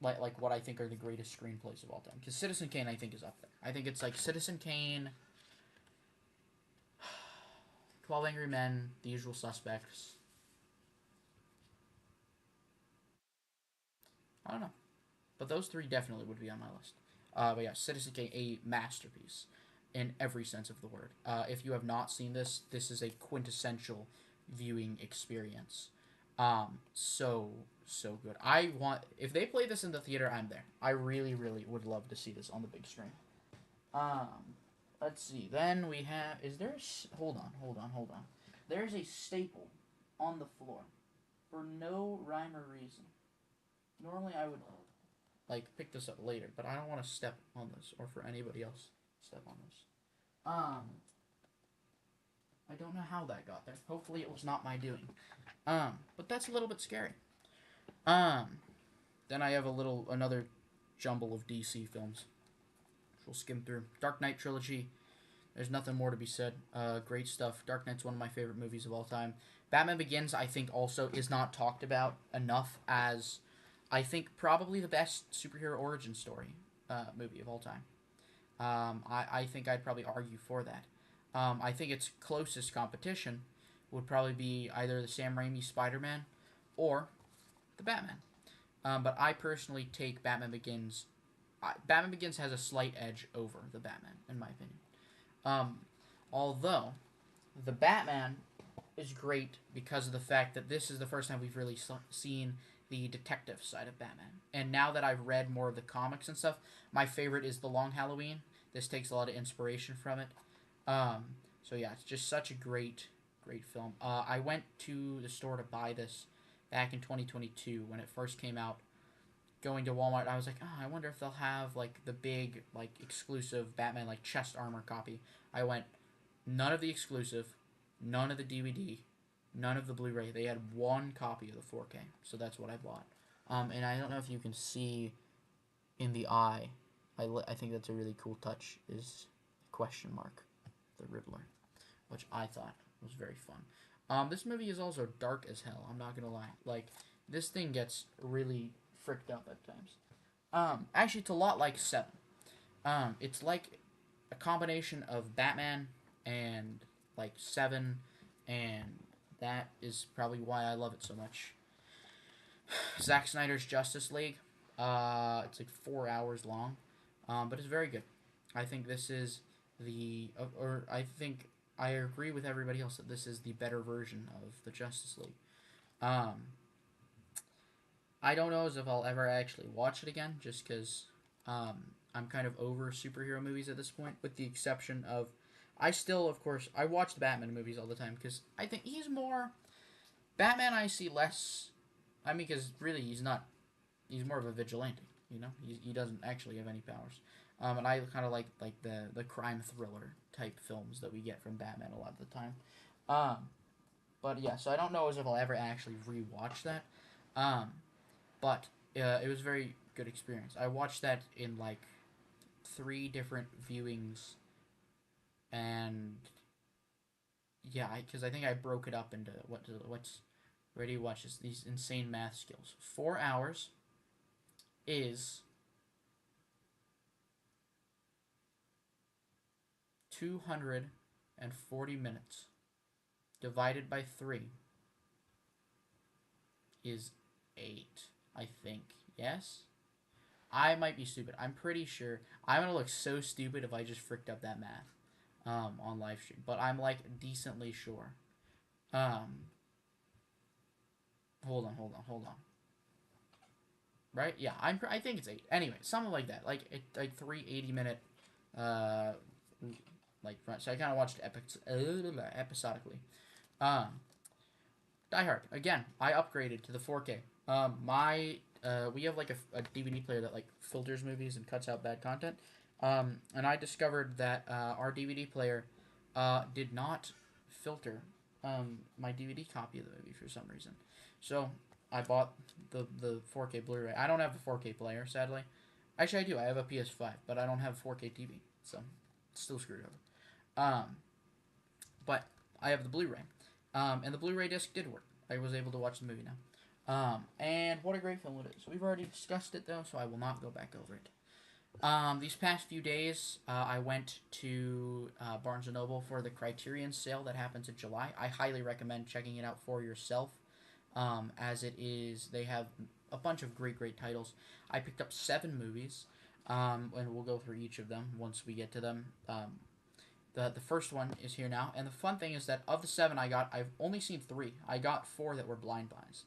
Speaker 1: like what I think are the greatest screenplays of all time. Because Citizen Kane, I think, is up there. I think it's like Citizen Kane, 12 Angry Men, The Usual Suspects. I don't know, but those three definitely would be on my list. But yeah, Citizen Kane, a masterpiece in every sense of the word. If you have not seen this, this is a quintessential viewing experience. So good. I want if they play this in the theater, I'm there. I really, really would love to see this on the big screen. Um, let's see. Then we have. Is there? Hold on. There's a staple on the floor for no rhyme or reason. Normally I would like pick this up later, but I don't want to step on this or for anybody else step on this. I don't know how that got there. Hopefully it was not my doing. But that's a little bit scary. Um, then I have another jumble of DC films. We'll skim through. Dark Knight trilogy. There's nothing more to be said. Great stuff. Dark Knight's one of my favorite movies of all time. Batman Begins, I think, also is not talked about enough as, I think, probably the best superhero origin story movie of all time. I think I'd probably argue for that. I think its closest competition would probably be either the Sam Raimi Spider-Man or the Batman. But I personally take Batman Begins. Batman Begins has a slight edge over the Batman, in my opinion. Um, although the Batman is great because of the fact that this is the first time we've really seen the detective side of Batman. And now that I've read more of the comics and stuff, my favorite is The Long Halloween. This takes a lot of inspiration from it. Um, so yeah, it's just such a great, great film. I went to the store to buy this back in 2022 when it first came out. Going to Walmart, I was like, oh, I wonder if they'll have like the big like exclusive Batman like chest armor copy. I went, none of the exclusive, none of the DVD, none of the Blu-ray. They had one copy of the 4K, so that's what I bought. And I don't know if you can see in the eye. I think that's a really cool touch. Is question mark, the Riddler, which I thought was very fun. This movie is also dark as hell. I'm not gonna lie. Like this thing gets really fricked up at times. Actually, it's a lot like Seven. It's like a combination of Batman and like Seven, and that is probably why I love it so much. Zack Snyder's Justice League. It's like 4 hours long, but it's very good. I think this is or I think I agree with everybody else that this is the better version of the Justice League. Um, I don't know as if I'll ever actually watch it again, just because I'm kind of over superhero movies at this point, with the exception of I still, of course, I watch the Batman movies all the time because I think he's more Batman. I see less. I mean, because really, he's not. He's more of a vigilante. You know, he doesn't actually have any powers. And I kind of like the crime thriller type films that we get from Batman a lot of the time. But yeah, so I don't know as if I'll ever actually rewatch that. but it was a very good experience. I watched that in like 3 different viewings, and yeah, because I think I broke it up into what's ready to watch this, these insane math skills. 4 hours is 240 minutes divided by 3 is 8, I think. Yes? I might be stupid. I'm pretty sure. I'm gonna look so stupid if I just fricked up that math on live stream. But I'm like decently sure. Um, hold on. Right? Yeah, I think it's 8. Anyway, something like that. Like 3 80-minute uh like front. So I kind of watched episodically. Um, Die Hard again. I upgraded to the 4K. My we have like a DVD player that like filters movies and cuts out bad content. And I discovered that our DVD player did not filter my DVD copy of the movie for some reason. So I bought the 4K Blu-ray. I don't have a 4K player, sadly. Actually, I do. I have a PS5, but I don't have a 4K TV, so it's still screwed over. But I have the Blu-ray, and the Blu-ray disc did work. I was able to watch the movie now. And what a great film it is. We've already discussed it though, so I will not go back over it. These past few days, I went to Barnes & Noble for the Criterion sale that happens in July. I highly recommend checking it out for yourself, as it is, they have a bunch of great titles. I picked up 7 movies, and we'll go through each of them once we get to them. The first one is here now, and the fun thing is that of the 7 I got, I've only seen 3. I got 4 that were blind buys.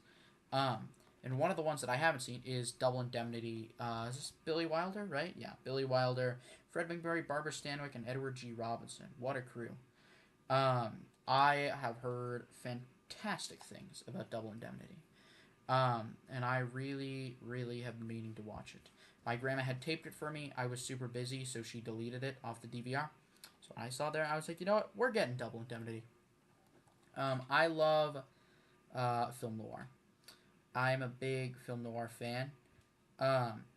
Speaker 1: And one of the ones that I haven't seen is Double Indemnity. Is this Billy Wilder, right? Yeah, Billy Wilder, Fred McMurray, Barbara Stanwyck, and Edward G. Robinson. What a crew. I have heard fantastic things about Double Indemnity. And I really have been meaning to watch it. My grandma had taped it for me. I was super busy, so she deleted it off the DVR. So when I saw there, I was like, you know what? We're getting Double Indemnity. I love film noir. I'm a big film noir fan.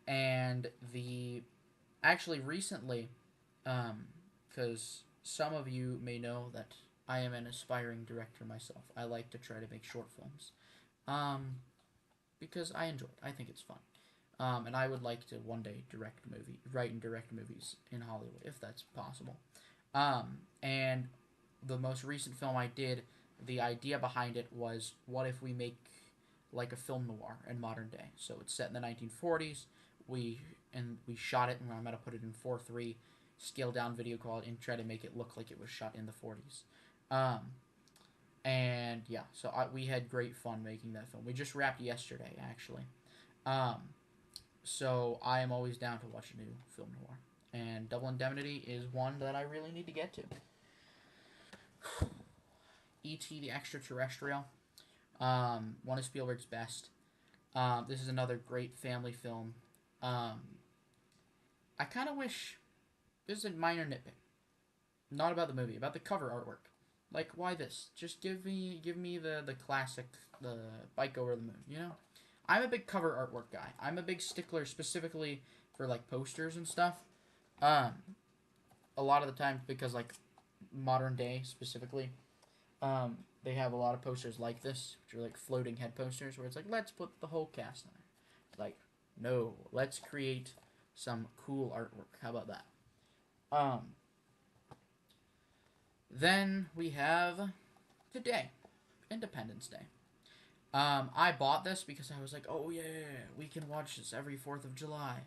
Speaker 1: And actually recently, because some of you may know that I am an aspiring director myself. I like to try to make short films. Um, because I enjoy it. I think it's fun. And I would like to one day write and direct movies in Hollywood if that's possible. And the most recent film I did, the idea behind it was, what if we make like a film noir in modern day? So it's set in the 1940s. We shot it, and I'm gonna put it in 4:3, scale down video quality, and try to make it look like it was shot in the 40s. Um, and yeah, so we had great fun making that film. We just wrapped yesterday, actually. Um, so I am always down to watch a new film noir, and Double Indemnity is one that I really need to get to. E.T. the Extraterrestrial, one of Spielberg's best. This is another great family film. Um, I kind of wish, this is a minor nitpick, not about the movie, about the cover artwork. Like, why this? Just give me the classic, the bike over the moon. You know, I'm a big cover artwork guy. I'm a big stickler specifically for like posters and stuff. Um, a lot of the time because like modern day specifically, they have a lot of posters like this, which are like floating head posters, where it's like, let's put the whole cast on it. Like, no, let's create some cool artwork. How about that? Um, then we have today, Independence Day. I bought this because I was like, oh yeah, we can watch this every 4th of July.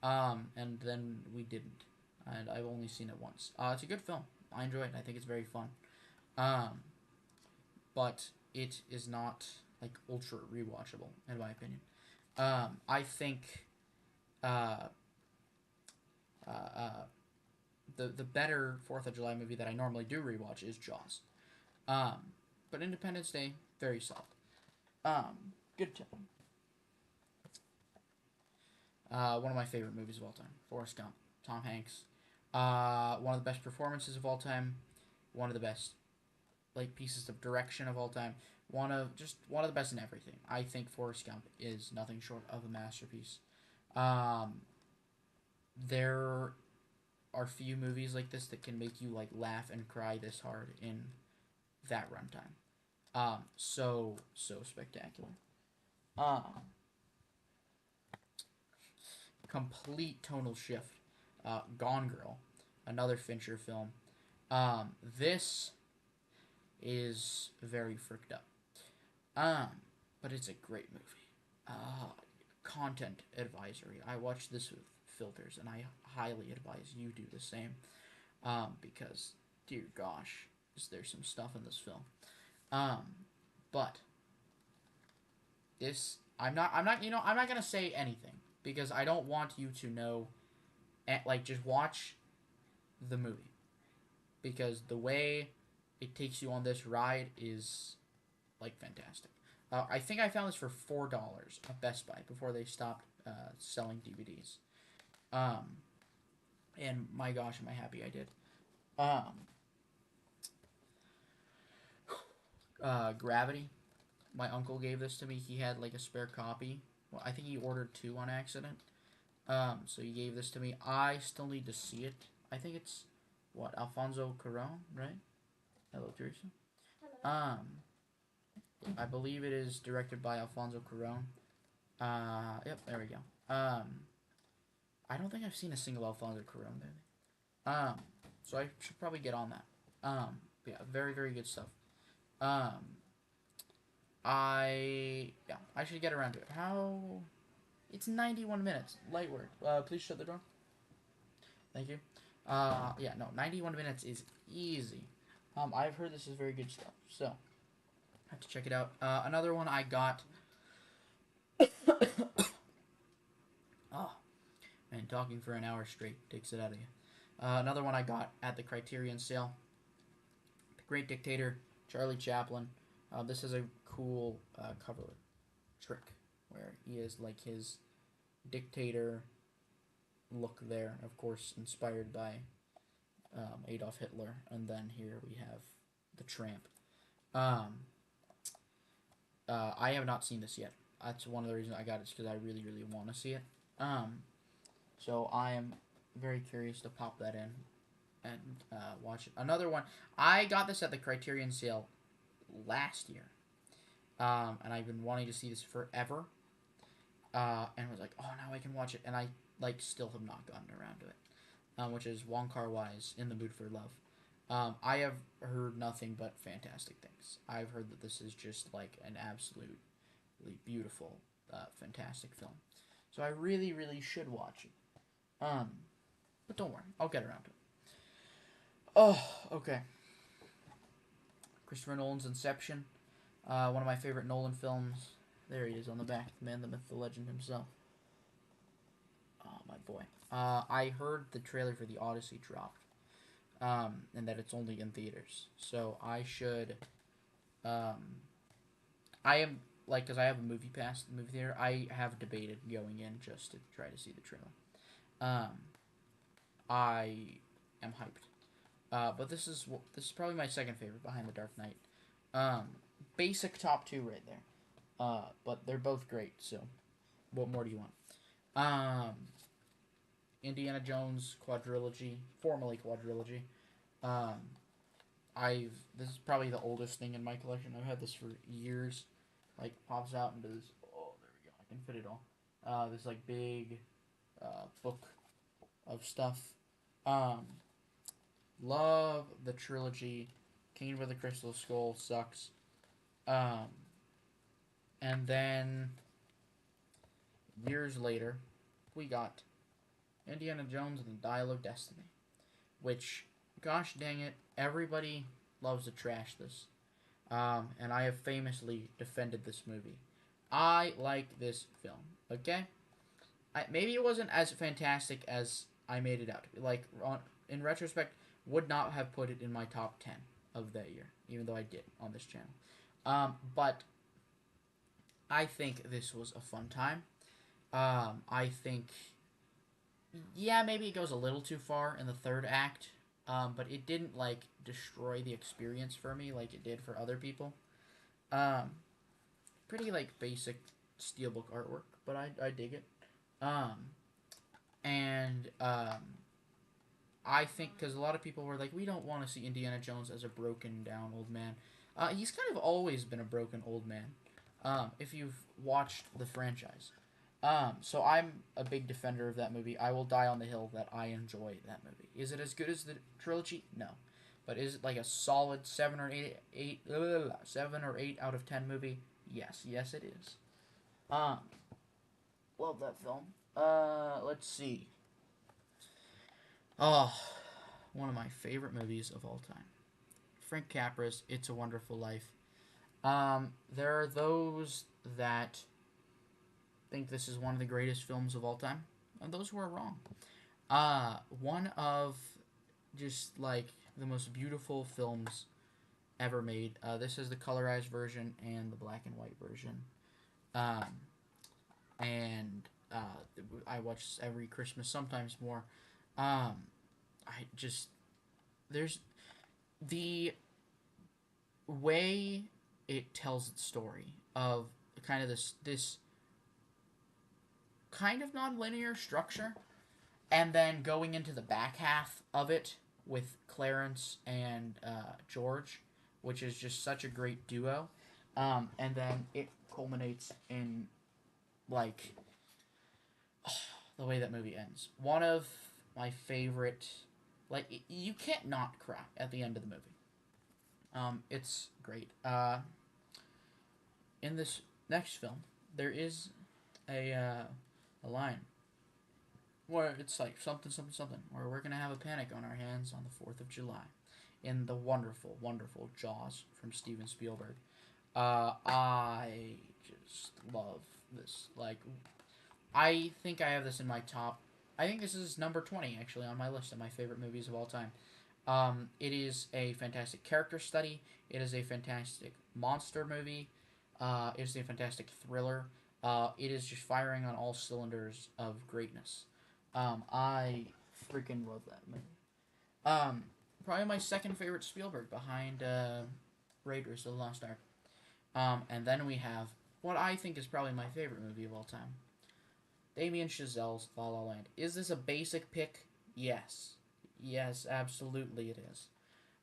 Speaker 1: And then we didn't. And I've only seen it once. It's a good film. I enjoy it. I think it's very fun. Um, but it is not like ultra rewatchable in my opinion. I think uh, uh, uh, the better 4th of July movie that I normally do rewatch is Jaws. Um, but Independence Day, very solid. Good film. One of my favorite movies of all time, Forrest Gump, Tom Hanks. One of the best performances of all time. One of the best like pieces of direction of all time. one of the best in everything. I think Forrest Gump is nothing short of a masterpiece. Um, there are few movies like this that can make you like laugh and cry this hard in that runtime. So spectacular. Um, Complete tonal shift. Gone Girl, another Fincher film. This is very fricked up. Um, but it's a great movie. Uh, Content advisory. I watched this with filters, and I highly advise you do the same. Because dear gosh, is there some stuff in this film. Um, but this I'm not gonna say anything because I don't want you to know. Like just watch the movie because the way it takes you on this ride is like fantastic. I think I found this for $4 at Best Buy before they stopped selling DVDs. Um, and my gosh, am I happy I did. Um, Gravity. My uncle gave this to me. He had like a spare copy. Well, I think he ordered two on accident. So he gave this to me. I still need to see it. I think it's what Alfonso Cuarón, right? Hello, Teresa. Um, I believe it is directed by Alfonso Cuarón. Yep, there we go. I don't think I've seen a single Alfonso Cuarón movie. Um, so I should probably get on that. Yeah, very very good stuff. Um, I should get around to it. How? It's 91 minutes. Light work. Please shut the door. Thank you. Yeah, no, 91 minutes is easy. I've heard this is very good stuff, so I have to check it out. Another one I got. Oh, man, talking for an hour straight takes it out of you. Another one I got at the Criterion sale. The Great Dictator, Charlie Chaplin. This is a cool cover trick where he is like his dictator look there, of course, inspired by Adolf Hitler, and then here we have the Tramp. Um, I have not seen this yet. That's one of the reasons I got it, because I really, really want to see it. So I am very curious to pop that in and watch it. Another one, I got this at the Criterion sale last year, and I've been wanting to see this forever. And was like, oh, now I can watch it, and I like still have not gotten around to it. Which is Wong Kar-wai's In the Mood for Love. I have heard nothing but fantastic things. I've heard that this is just like an absolutely beautiful, fantastic film. So I really, really should watch it. But don't worry, I'll get around to it. Oh, okay. Christopher Nolan's Inception, one of my favorite Nolan films. There he is on the back, the man, the myth, the legend himself. Oh, my boy. I heard the trailer for the Odyssey dropped, and that it's only in theaters. So I should, I am, like, because I have a movie pass at the movie theater, I have debated going in just to try to see the trailer. I am hyped. But this is probably my second favorite behind The Dark Knight. Basic top two right there. But they're both great, so what more do you want? Indiana Jones quadrilogy, formerly quadrilogy. Um, this is probably the oldest thing in my collection. I've had this for years. Like pops out into this. Oh, there we go. I can fit it all. This like big, book of stuff. Love the trilogy. Kane with the Crystal Skull sucks. And then years later, we got Indiana Jones and the Dial of Destiny, which, gosh dang it, everybody loves to trash this. And I have famously defended this movie. I like this film, okay? Maybe it wasn't as fantastic as I made it out to be. Like, in retrospect, would not have put it in my top 10 of that year, even though I did on this channel. But I think this was a fun time. I think, yeah, maybe it goes a little too far in the third act, but it didn't, like, destroy the experience for me like it did for other people. Um, Pretty like basic steelbook artwork, but I dig it. Um, and I think because a lot of people were like, we don't want to see Indiana Jones as a broken down old man. He's kind of always been a broken old man. If you've watched the franchise. So I'm a big defender of that movie. I will die on the hill that I enjoy that movie. Is it as good as the trilogy? No, but is it like a solid 7 or 8 out of 10 movie? Yes, yes it is. Um, love that film. Let's see. Oh, one of my favorite movies of all time. Frank Capra's It's a Wonderful Life. There are those that think this is one of the greatest films of all time, and those who are wrong. One of just like the most beautiful films ever made. This is the colorized version and the black and white version. Um, and I watch this every Christmas, sometimes more. Um, I just there's the way it tells its story of kind of this kind of non-linear structure, and then going into the back half of it with Clarence and George, which is just such a great duo, and then it culminates in like the way that movie ends. One of my favorite, like you can't not cry at the end of the movie. It's great. In this next film, there is a line where it's like something, something, something, where we're gonna have a panic on our hands on the 4th of July, in the wonderful, wonderful Jaws from Steven Spielberg. I just love this. Like, I think I have this in my top. I think this is number 20 actually on my list of my favorite movies of all time. It is a fantastic character study. It is a fantastic monster movie. It is a fantastic thriller. It is just firing on all cylinders of greatness. I freaking love that movie. Um, Probably my second favorite Spielberg behind Raiders of the Lost Ark. And then we have what I think is probably my favorite movie of all time, Damien Chazelle's La La Land. Is this a basic pick? Yes. Yes, absolutely it is.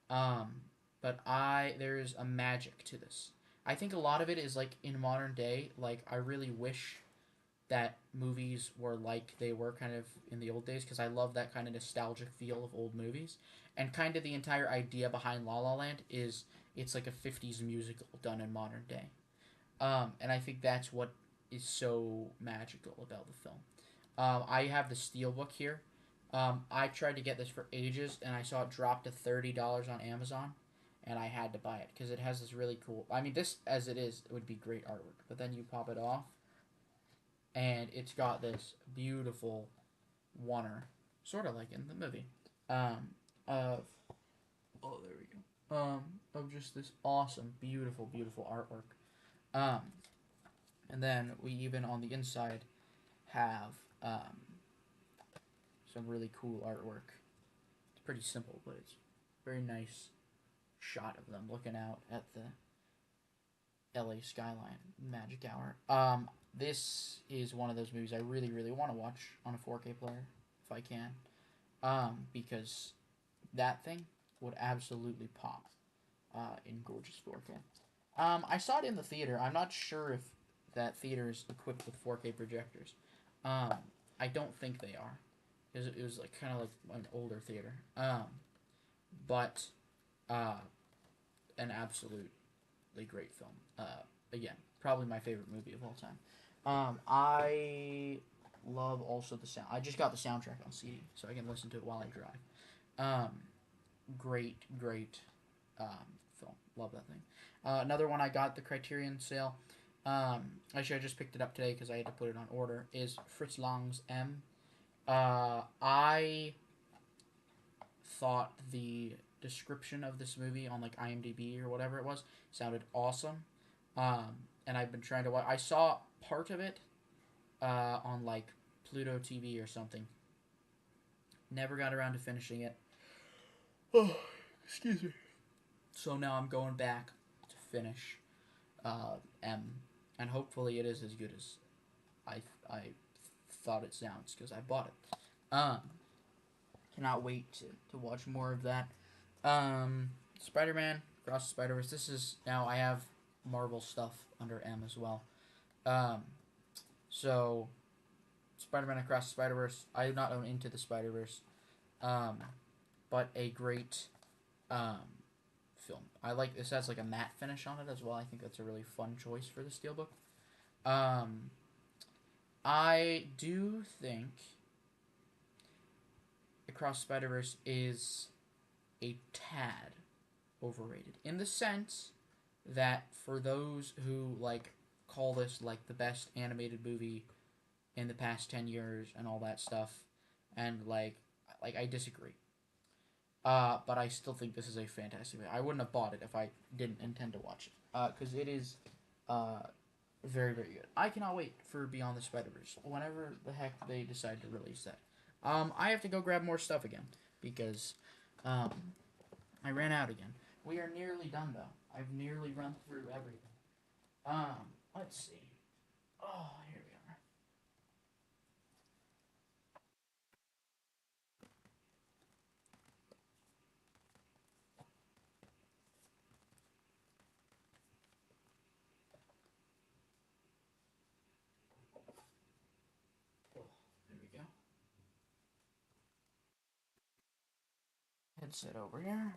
Speaker 1: Um, but there is a magic to this. I think a lot of it is like in modern day. Like I really wish that movies were like they were kind of in the old days, because I love that kind of nostalgic feel of old movies. And kind of the entire idea behind La La Land is it's like a 50s musical done in modern day. And I think that's what is so magical about the film. I have the Steelbook here. I tried to get this for ages, and I saw it drop to $30 on Amazon, and I had to buy it because it has this really cool. I mean, this as it is, it would be great artwork, but then you pop it off, and it's got this beautiful oneer, sort of like in the movie, um, of there we go, of just this awesome, beautiful, beautiful artwork, um, and then we even on the inside have some really cool artwork. It's pretty simple, but it's very nice shot of them looking out at the LA skyline, magic hour. This is one of those movies I really, really want to watch on a 4K player if I can, because that thing would absolutely pop in gorgeous 4K. I saw it in the theater. I'm not sure if that theater is equipped with 4K projectors. Um, I don't think they are. It was like kind of like an older theater. But uh, an absolutely great film. Again, probably my favorite movie of all time. I love also the sound. I just got the soundtrack on CD, so I can listen to it while I drive. Great, great film. Love that thing. Another one I got the Criterion sale. Actually, I just picked it up today because I had to put it on order. Is Fritz Lang's M. I thought the description of this movie on like IMDb or whatever it was sounded awesome. And I've been trying to watch. I saw part of it on like Pluto TV or something. Never got around to finishing it. Oh, excuse me. So now I'm going back to finish M, and hopefully it is as good as I I thought it sounds because I bought it. Cannot wait to watch more of that. Spider-Man Across the Spider-Verse. This is now I have Marvel stuff under M as well. Um, so Spider-Man Across the Spider-Verse. I do not own Into the Spider-Verse, um, but a great um, film. I like this has like a matte finish on it as well. I think that's a really fun choice for the steelbook. Um, I do think Across Spider Verse is a tad overrated in the sense that for those who like call this like the best animated movie in the past 10 years and all that stuff and like I disagree. But I still think this is a fantastic movie. I wouldn't have bought it if I didn't intend to watch it. Because it is uh, very, very good. I cannot wait for Beyond the Spider Verse. Whenever the heck they decide to release that. I have to go grab more stuff again because um, I ran out again. We are nearly done though. I've nearly run through everything. Let's see. Oh, here we are. Oh, there we go. Headset over here.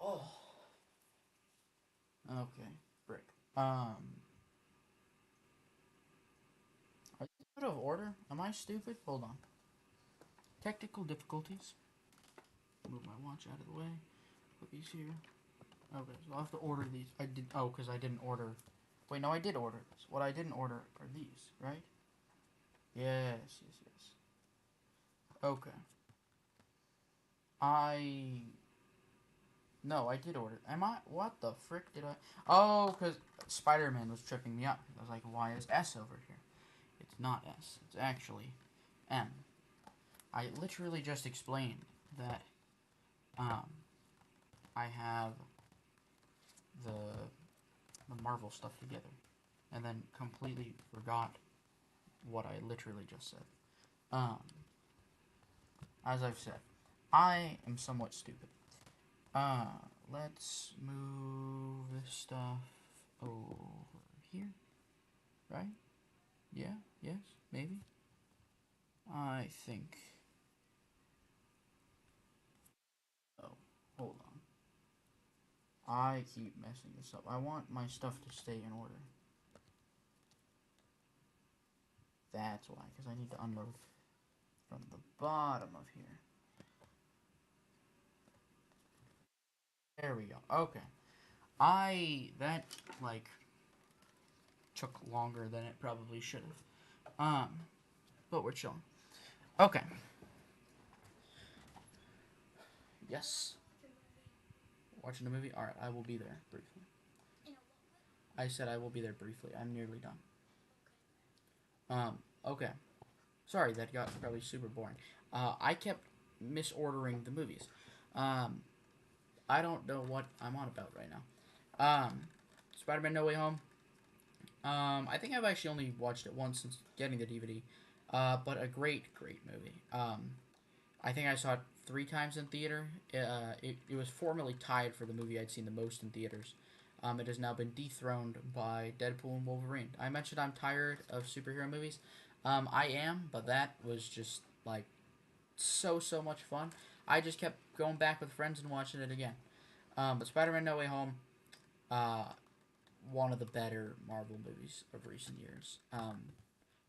Speaker 1: Oh, okay. Brick. Are these out of order? Am I stupid? Hold on. Technical difficulties. Move my watch out of the way. Put these here. Okay, so I'll have to order these. I did. Oh, because I didn't order. Wait, no, I did order this. What I didn't order are these, right? Yes, yes, yes. Okay. I. No, I did order. Am I? What the frick did I? Oh, because Spider Man was tripping me up. I was like, why is S over here? It's not S. It's actually M. I literally just explained that um, I have the the Marvel stuff together, and then completely forgot what I literally just said. Um, as I've said, I am somewhat stupid. Uh, let's move this stuff over here, right? Yeah, yes, maybe. I think. Oh, hold on. I keep messing this up. I want my stuff to stay in order. That's why, because I need to unload from the bottom of here. There we go. Okay. That, like, took longer than it probably should have. But we're chilling. Okay. Yes. Watching the movie? Alright, I will be there briefly. I said I will be there briefly. I'm nearly done. Okay. Sorry, that got probably super boring. I kept misordering the movies. Um, I don't know what I'm on about right now. Spider-Man No Way Home. I think I've actually only watched it once since getting the DVD. But a great, great movie. I think I saw it 3 times in theater. It was formerly tied for the movie I'd seen the most in theaters. It has now been dethroned by Deadpool and Wolverine. I mentioned I'm tired of superhero movies. I am, but that was just like so much fun. I just kept going back with friends and watching it again. But Spider-Man No Way Home, uh, one of the better Marvel movies of recent years.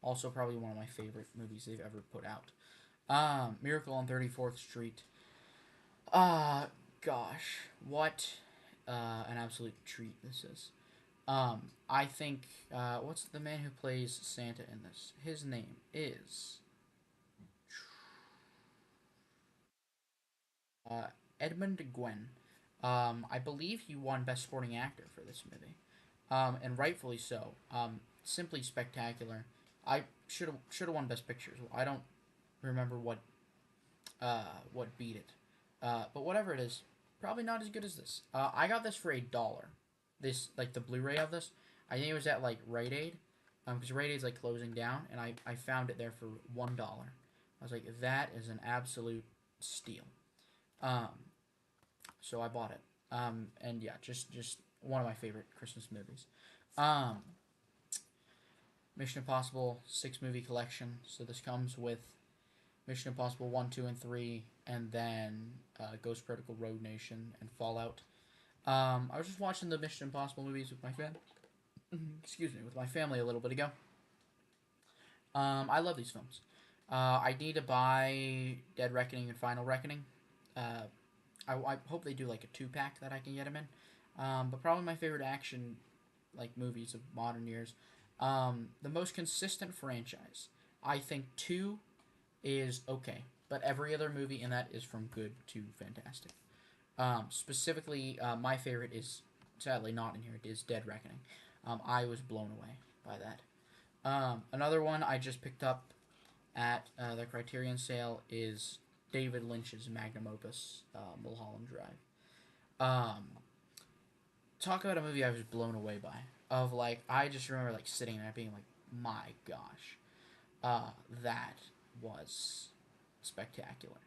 Speaker 1: Also probably one of my favorite movies they've ever put out. Miracle on 34th Street. Uh, Gosh, what an absolute treat this is. I think, what's the man who plays Santa in this? His name is uh, Edmund Gwen. I believe he won Best Supporting Actor for this movie, and rightfully so. simply spectacular. I should have won Best Picture. I don't remember what beat it, but whatever it is, probably not as good as this. I got this for $1. This like the Blu-ray of this. I think it was at like Rite Aid, because Rite Aid's like closing down, and I found it there for $1. I was like, that is an absolute steal. Um, so I bought it. And yeah, just one of my favorite Christmas movies. Um, Mission Impossible 6 movie collection. So this comes with Mission Impossible 1, 2, and 3, and then Ghost Protocol, Rogue Nation, and Fallout. I was just watching the Mission Impossible movies with my with my family a little bit ago. I love these films. I need to buy Dead Reckoning and Final Reckoning. I hope they do like a 2-pack that I can get them in. But probably my favorite action like movies of modern years. The most consistent franchise. I think 2 is okay, but every other movie in that is from good to fantastic. Specifically, my favorite is sadly not in here. It is Dead Reckoning. I was blown away by that. Another one I just picked up at the Criterion sale is David Lynch's magnum opus, Mulholland Drive. Um, Talk about a movie I was blown away by. Of like, I just remember like sitting there being like, my gosh, that was spectacular.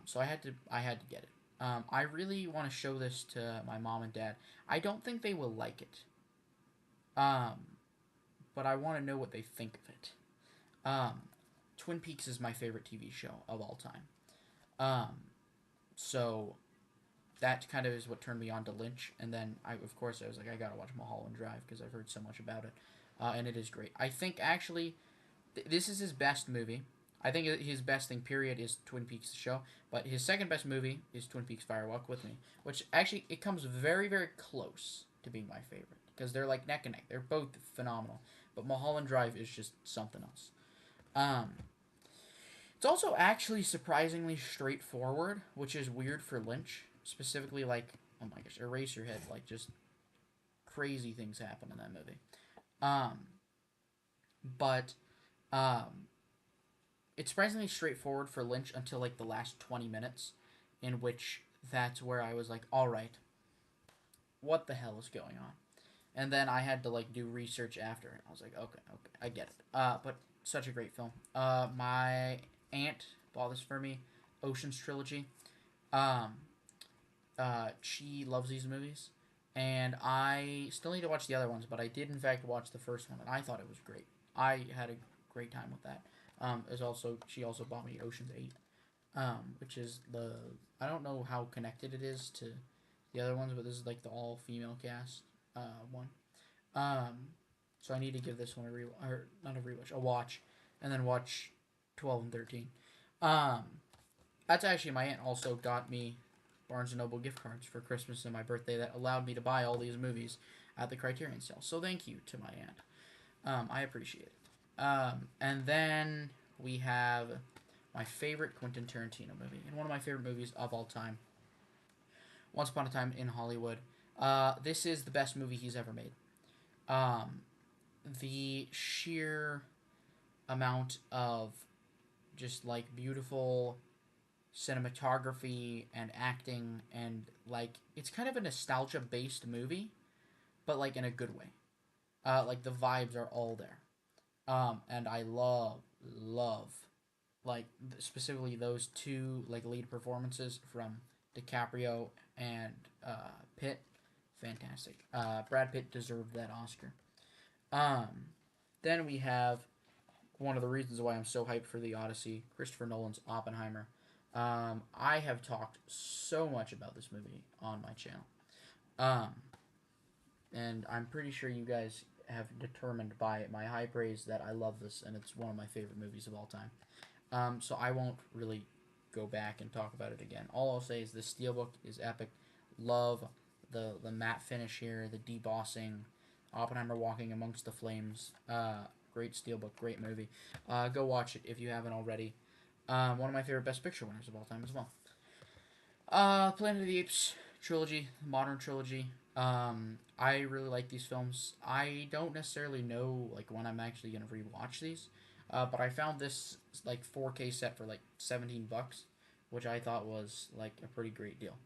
Speaker 1: So I had to get it. I really want to show this to my mom and dad. I don't think they will like it. Um, but I want to know what they think of it. Um, Twin Peaks is my favorite TV show of all time. Um, so that kind of is what turned me on to Lynch, and then of course I was like, I gotta watch Mulholland Drive because I've heard so much about it, and it is great. I think actually, this is his best movie. I think his best thing, period, is Twin Peaks the show. But his second best movie is Twin Peaks Fire Walk with Me, which actually it comes very very close to being my favorite because they're like neck and neck. They're both phenomenal, but Mulholland Drive is just something else. Um, it's also actually surprisingly straightforward, which is weird for Lynch. Specifically, like, oh my gosh, Eraserhead, like, just crazy things happen in that movie. Um, but, um, it's surprisingly straightforward for Lynch until, like, the last 20 minutes, in which that's where I was like, alright, what the hell is going on? And then I had to, like, do research after. I was like, okay, I get it. But such a great film. My aunt bought this for me, Ocean's Trilogy. Um, she loves these movies, and I still need to watch the other ones, but I did in fact watch the first one, and I thought it was great. I had a great time with that. She also bought me Ocean's 8, which is I don't know how connected it is to the other ones, but this is like the all female cast one. Um, so I need to give this one or not a rewatch, a watch, and then watch 12 and 13. Um, that's actually my aunt also got me Barnes & Noble gift cards for Christmas and my birthday that allowed me to buy all these movies at the Criterion sale. So thank you to my aunt. I appreciate it. And then we have my favorite Quentin Tarantino movie, and one of my favorite movies of all time, Once Upon a Time in Hollywood. This is the best movie he's ever made. The sheer amount of just like beautiful cinematography and acting, and like it's kind of a nostalgia based movie, but like in a good way. Like the vibes are all there. And I love like specifically those two like lead performances from DiCaprio and Pitt. Fantastic. Brad Pitt deserved that Oscar. Um, then we have one of the reasons why I'm so hyped for the Odyssey, Christopher Nolan's Oppenheimer. I have talked so much about this movie on my channel. Um, and I'm pretty sure you guys have determined by my high praise that I love this, and it's one of my favorite movies of all time. So I won't really go back and talk about it again. All I'll say is the steelbook is epic. Love the matte finish here, the debossing, Oppenheimer walking amongst the flames. Great steelbook, great movie. Go watch it if you haven't already. One of my favorite Best Picture winners of all time as well. Planet of the Apes trilogy, modern trilogy. I really like these films. I don't necessarily know like when I'm actually gonna rewatch these, but I found this like 4K set for like $17, which I thought was like a pretty great deal.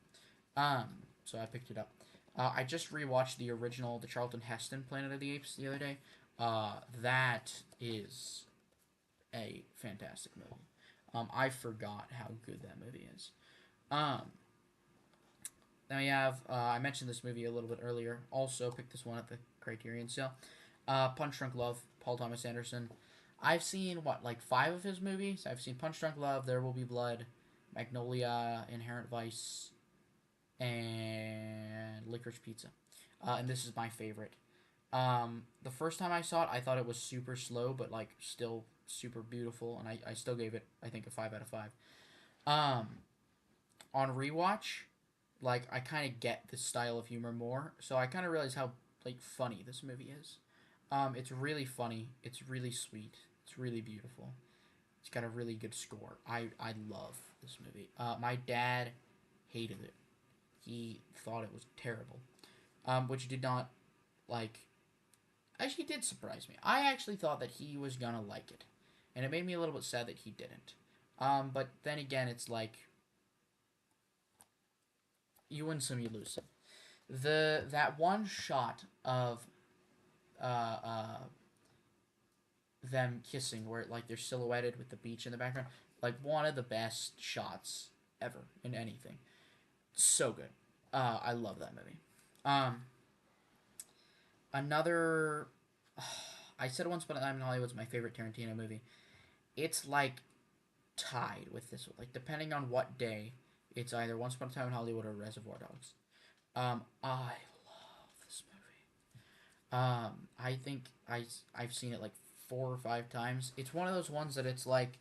Speaker 1: Um, so I picked it up. I just rewatched the original, the Charlton Heston Planet of the Apes the other day. That is a fantastic movie. I forgot how good that movie is. Um, then we have I mentioned this movie a little bit earlier. Also picked this one at the Criterion sale. Punch Drunk Love, Paul Thomas Anderson. I've seen what like five of his movies. I've seen Punch Drunk Love, There Will Be Blood, Magnolia, Inherent Vice, and Licorice Pizza. And this is my favorite. The first time I saw it, I thought it was super slow, but like still super beautiful, and I still gave it I think a 5 out of 5. Um, on rewatch, like I kind of get this style of humor more, so I kind of realize how like funny this movie is. It's really funny. It's really sweet. It's really beautiful. It's got a really good score. I love this movie. My dad hated it. He thought it was terrible. Which did not like. Actually, did surprise me. I actually thought that he was gonna like it, and it made me a little bit sad that he didn't. But then again, it's like you win some, you lose some. That one shot of uh, uh, them kissing, where like they're silhouetted with the beach in the background, like one of the best shots ever in anything. So good. I love that movie. Um, Another, I said Once Upon a Time in Hollywood was my favorite Tarantino movie. It's like tied with this one. Like depending on what day, it's either Once Upon a Time in Hollywood or Reservoir Dogs. I love this movie. I think I've seen it like 4 or 5 times. It's one of those ones that it's like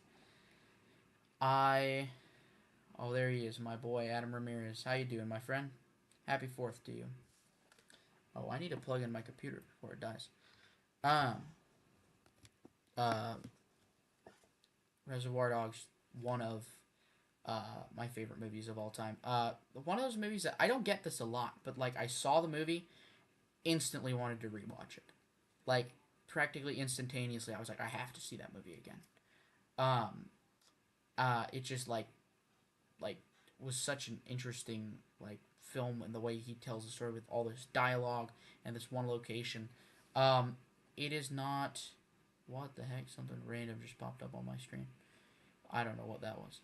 Speaker 1: I. Oh, there he is, my boy Adam Ramirez. How you doing, my friend? Happy Fourth to you. Oh, I need to plug in my computer before it dies. Um. Uh. Reservoir Dogs, one of my favorite movies of all time. One of those movies that I don't get this a lot, but like I saw the movie, instantly wanted to rewatch it. Like practically instantaneously, I was like, I have to see that movie again. Um, it just like was such an interesting like film and the way he tells the story with all this dialogue and this one location. Um, it is not. What the heck? Something random just popped up on my screen. I don't know what that was.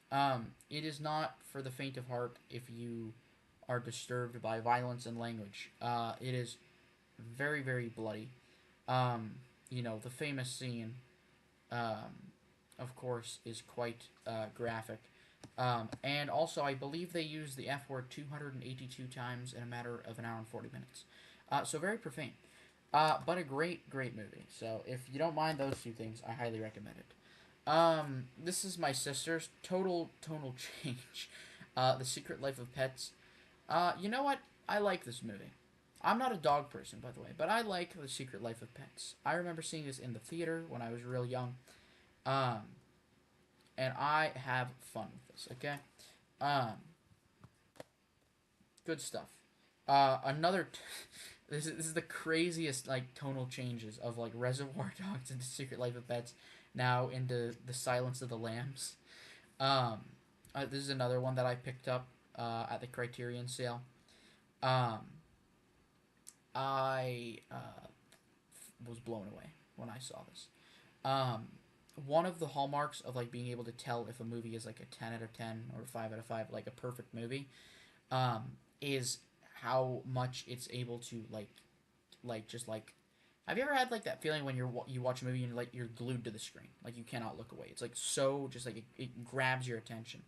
Speaker 1: It is not for the faint of heart if you are disturbed by violence and language. It is very, very bloody. Um, the famous scene, um, of course, is quite graphic. And also, I believe they use the F word 282 times in a matter of an hour and 40 minutes. So very profane. But a great, great movie. So if you don't mind those two things, I highly recommend it. This is my sister's total tonal change. The Secret Life of Pets. You know what? I like this movie. I'm not a dog person, by the way, but I like The Secret Life of Pets. I remember seeing this in the theater when I was real young. Um, and I have fun with this, okay? Um, good stuff. Another. This is the craziest, like, tonal changes of, like, Reservoir Dogs into Secret Life of Pets now into The Silence of the Lambs. Um, this is another one that I picked up at the Criterion sale. Um, I was blown away when I saw this. Um, one of the hallmarks of like being able to tell if a movie is like a 10 out of 10 or 5 out of 5, like a perfect movie, um, is how much it's able to like just like. Have you ever had like that feeling when you watch a movie and like you're glued to the screen, like you cannot look away? It's like so just like it grabs your attention,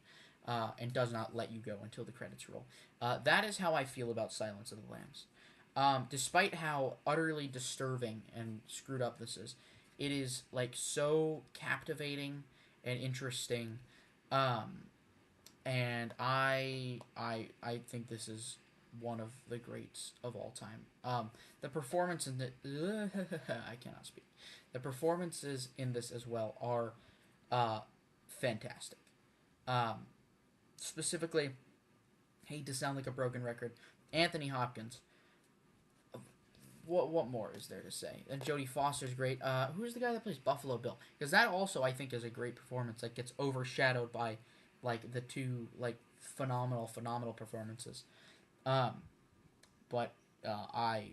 Speaker 1: and does not let you go until the credits roll. That is how I feel about Silence of the Lambs. Despite how utterly disturbing and screwed up this is, it is like so captivating and interesting, um, and I think this is one of the greats of all time. The performance in the I cannot speak. The performances in this as well are fantastic. Um, Specifically, hate to sound like a broken record, Anthony Hopkins. what more is there to say? And Jodie Foster's great. Who's the guy that plays Buffalo Bill? Because that also I think is a great performance that gets overshadowed by like the two like phenomenal performances. Um, but I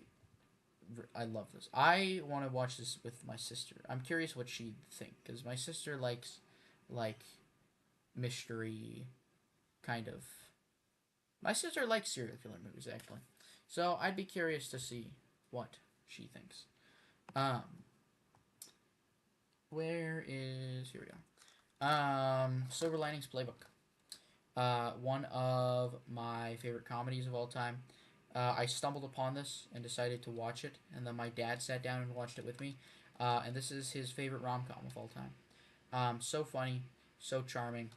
Speaker 1: love this. I want to watch this with my sister. I'm curious what she'd think because my sister likes like mystery kind of. My sister likes serial killer movies actually, so I'd be curious to see what she thinks. Um, where is here we go. Silver Linings Playbook. One of my favorite comedies of all time. I stumbled upon this and decided to watch it, and then my dad sat down and watched it with me. And this is his favorite rom com of all time. So funny, so charming,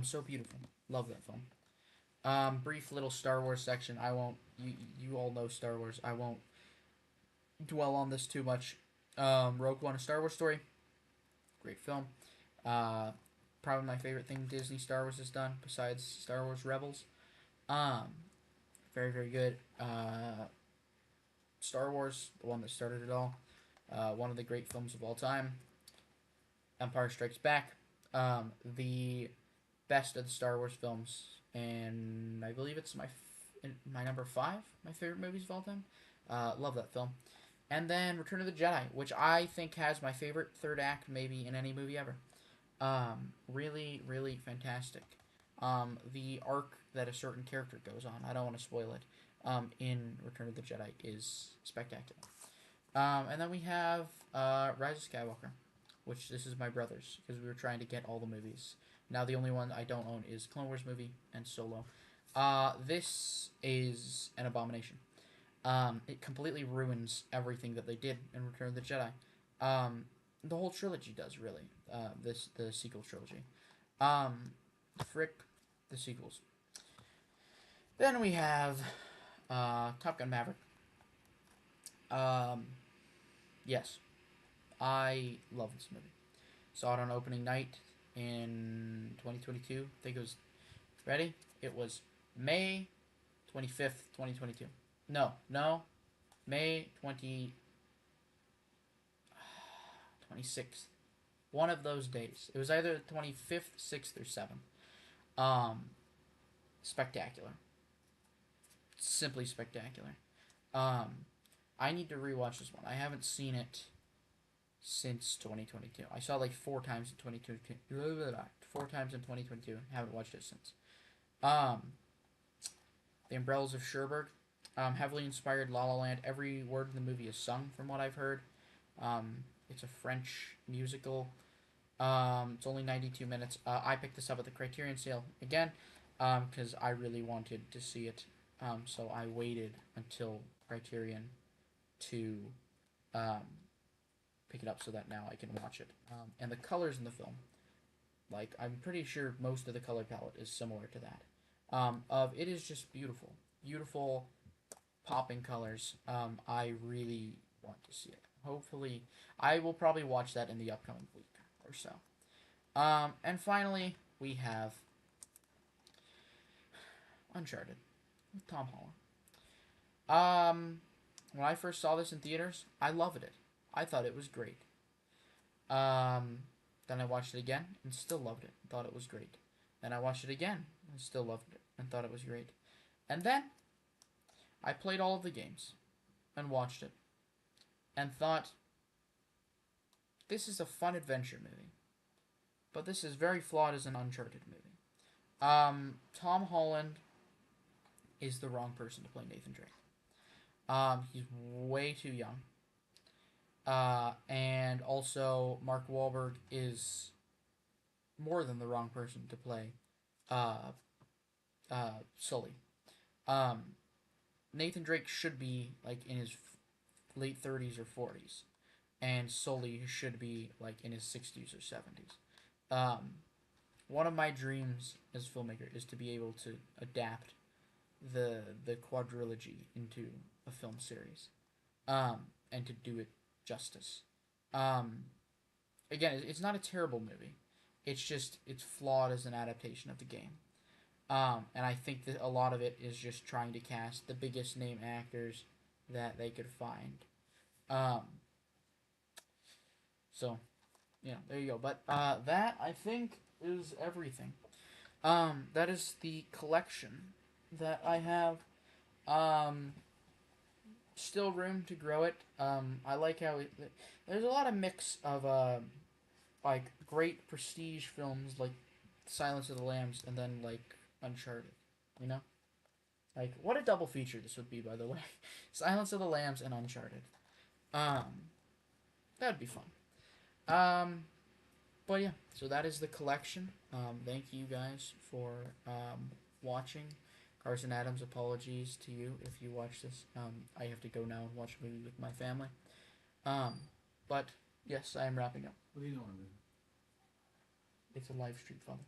Speaker 1: so beautiful. Love that film. Brief little Star Wars section. I won't. You all know Star Wars. I won't dwell on this too much. Rogue One: A Star Wars Story. Great film. Uh, Probably my favorite thing Disney Star Wars has done besides Star Wars Rebels. Um, very good. Star Wars, the one that started it all. One of the great films of all time. Empire Strikes Back. The best of the Star Wars films, and I believe it's my number 5, my favorite movies of all time. Love that film. And then Return of the Jedi, which I think has my favorite third act maybe in any movie ever. Really fantastic. The arc that a certain character goes on, I don't want to spoil it, in Return of the Jedi is spectacular. And then we have Rise of Skywalker, which this is my brother's because we were trying to get all the movies. Now the only one I don't own is Clone Wars movie and Solo. This is an abomination. It completely ruins everything that they did in Return of the Jedi. The whole trilogy does really. The sequel trilogy. Frick, the sequels. Then we have Top Gun Maverick. Yes, I love this movie. Saw it on opening night in 2022. I think it was ready. It was May 25th, 2022. No, May 26th. One of those days. It was either the 25th, 6th, or 7th. Um, Spectacular. Simply spectacular. Um, I need to rewatch this one. I haven't seen it since 2022. I saw it like 4 times in 2022. 4 times in 2022. Haven't watched it since. Um, The Umbrellas of Cherbourg. Heavily inspired La La Land. Every word in the movie is sung, from what I've heard. It's a French musical. It's only 92 minutes. I picked this up at the Criterion sale again because I really wanted to see it. So I waited until Criterion to um, pick it up so that now I can watch it. And the colors in the film, like I'm pretty sure most of the color palette is similar to that. It is just beautiful, beautiful, popping colors. I really want to see it. Hopefully, I will probably watch that in the upcoming week or so. And finally, we have Uncharted with Tom Holland. When I first saw this in theaters, I loved it. I thought it was great. Then I watched it again and still loved it. Thought it was great. Then I watched it again and still loved it and thought it was great. And then I played all of the games and watched it and thought, this is a fun adventure movie, but this is very flawed as an Uncharted movie. Tom Holland is the wrong person to play Nathan Drake. He's way too young. And also Mark Wahlberg is more than the wrong person to play Sully. Nathan Drake should be like in his late 30s or 40s, and Sully should be like in his 60s or 70s. One of my dreams as a filmmaker is to be able to adapt the quadrilogy into a film series, and to do it justice. Um, Again, it's not a terrible movie. It's just it's flawed as an adaptation of the game. And I think that a lot of it is just trying to cast the biggest name actors that they could find. Um, so, yeah, there you go. But that, I think, is everything. That is the collection that I have. Um, Still room to grow it. I like how there's a lot of mix of like great prestige films like Silence of the Lambs and then like Uncharted. You know, like what a double feature this would be, by the way. Silence of the Lambs and Uncharted. Um, that'd be fun. Um, but yeah, so that is the collection. Thank you guys for watching. Carson Adams, apologies to you if you watch this. I have to go now and watch a movie with my family. Um, but yes, I am wrapping up.
Speaker 2: What are you doing, dude?
Speaker 1: It's a live stream, Father.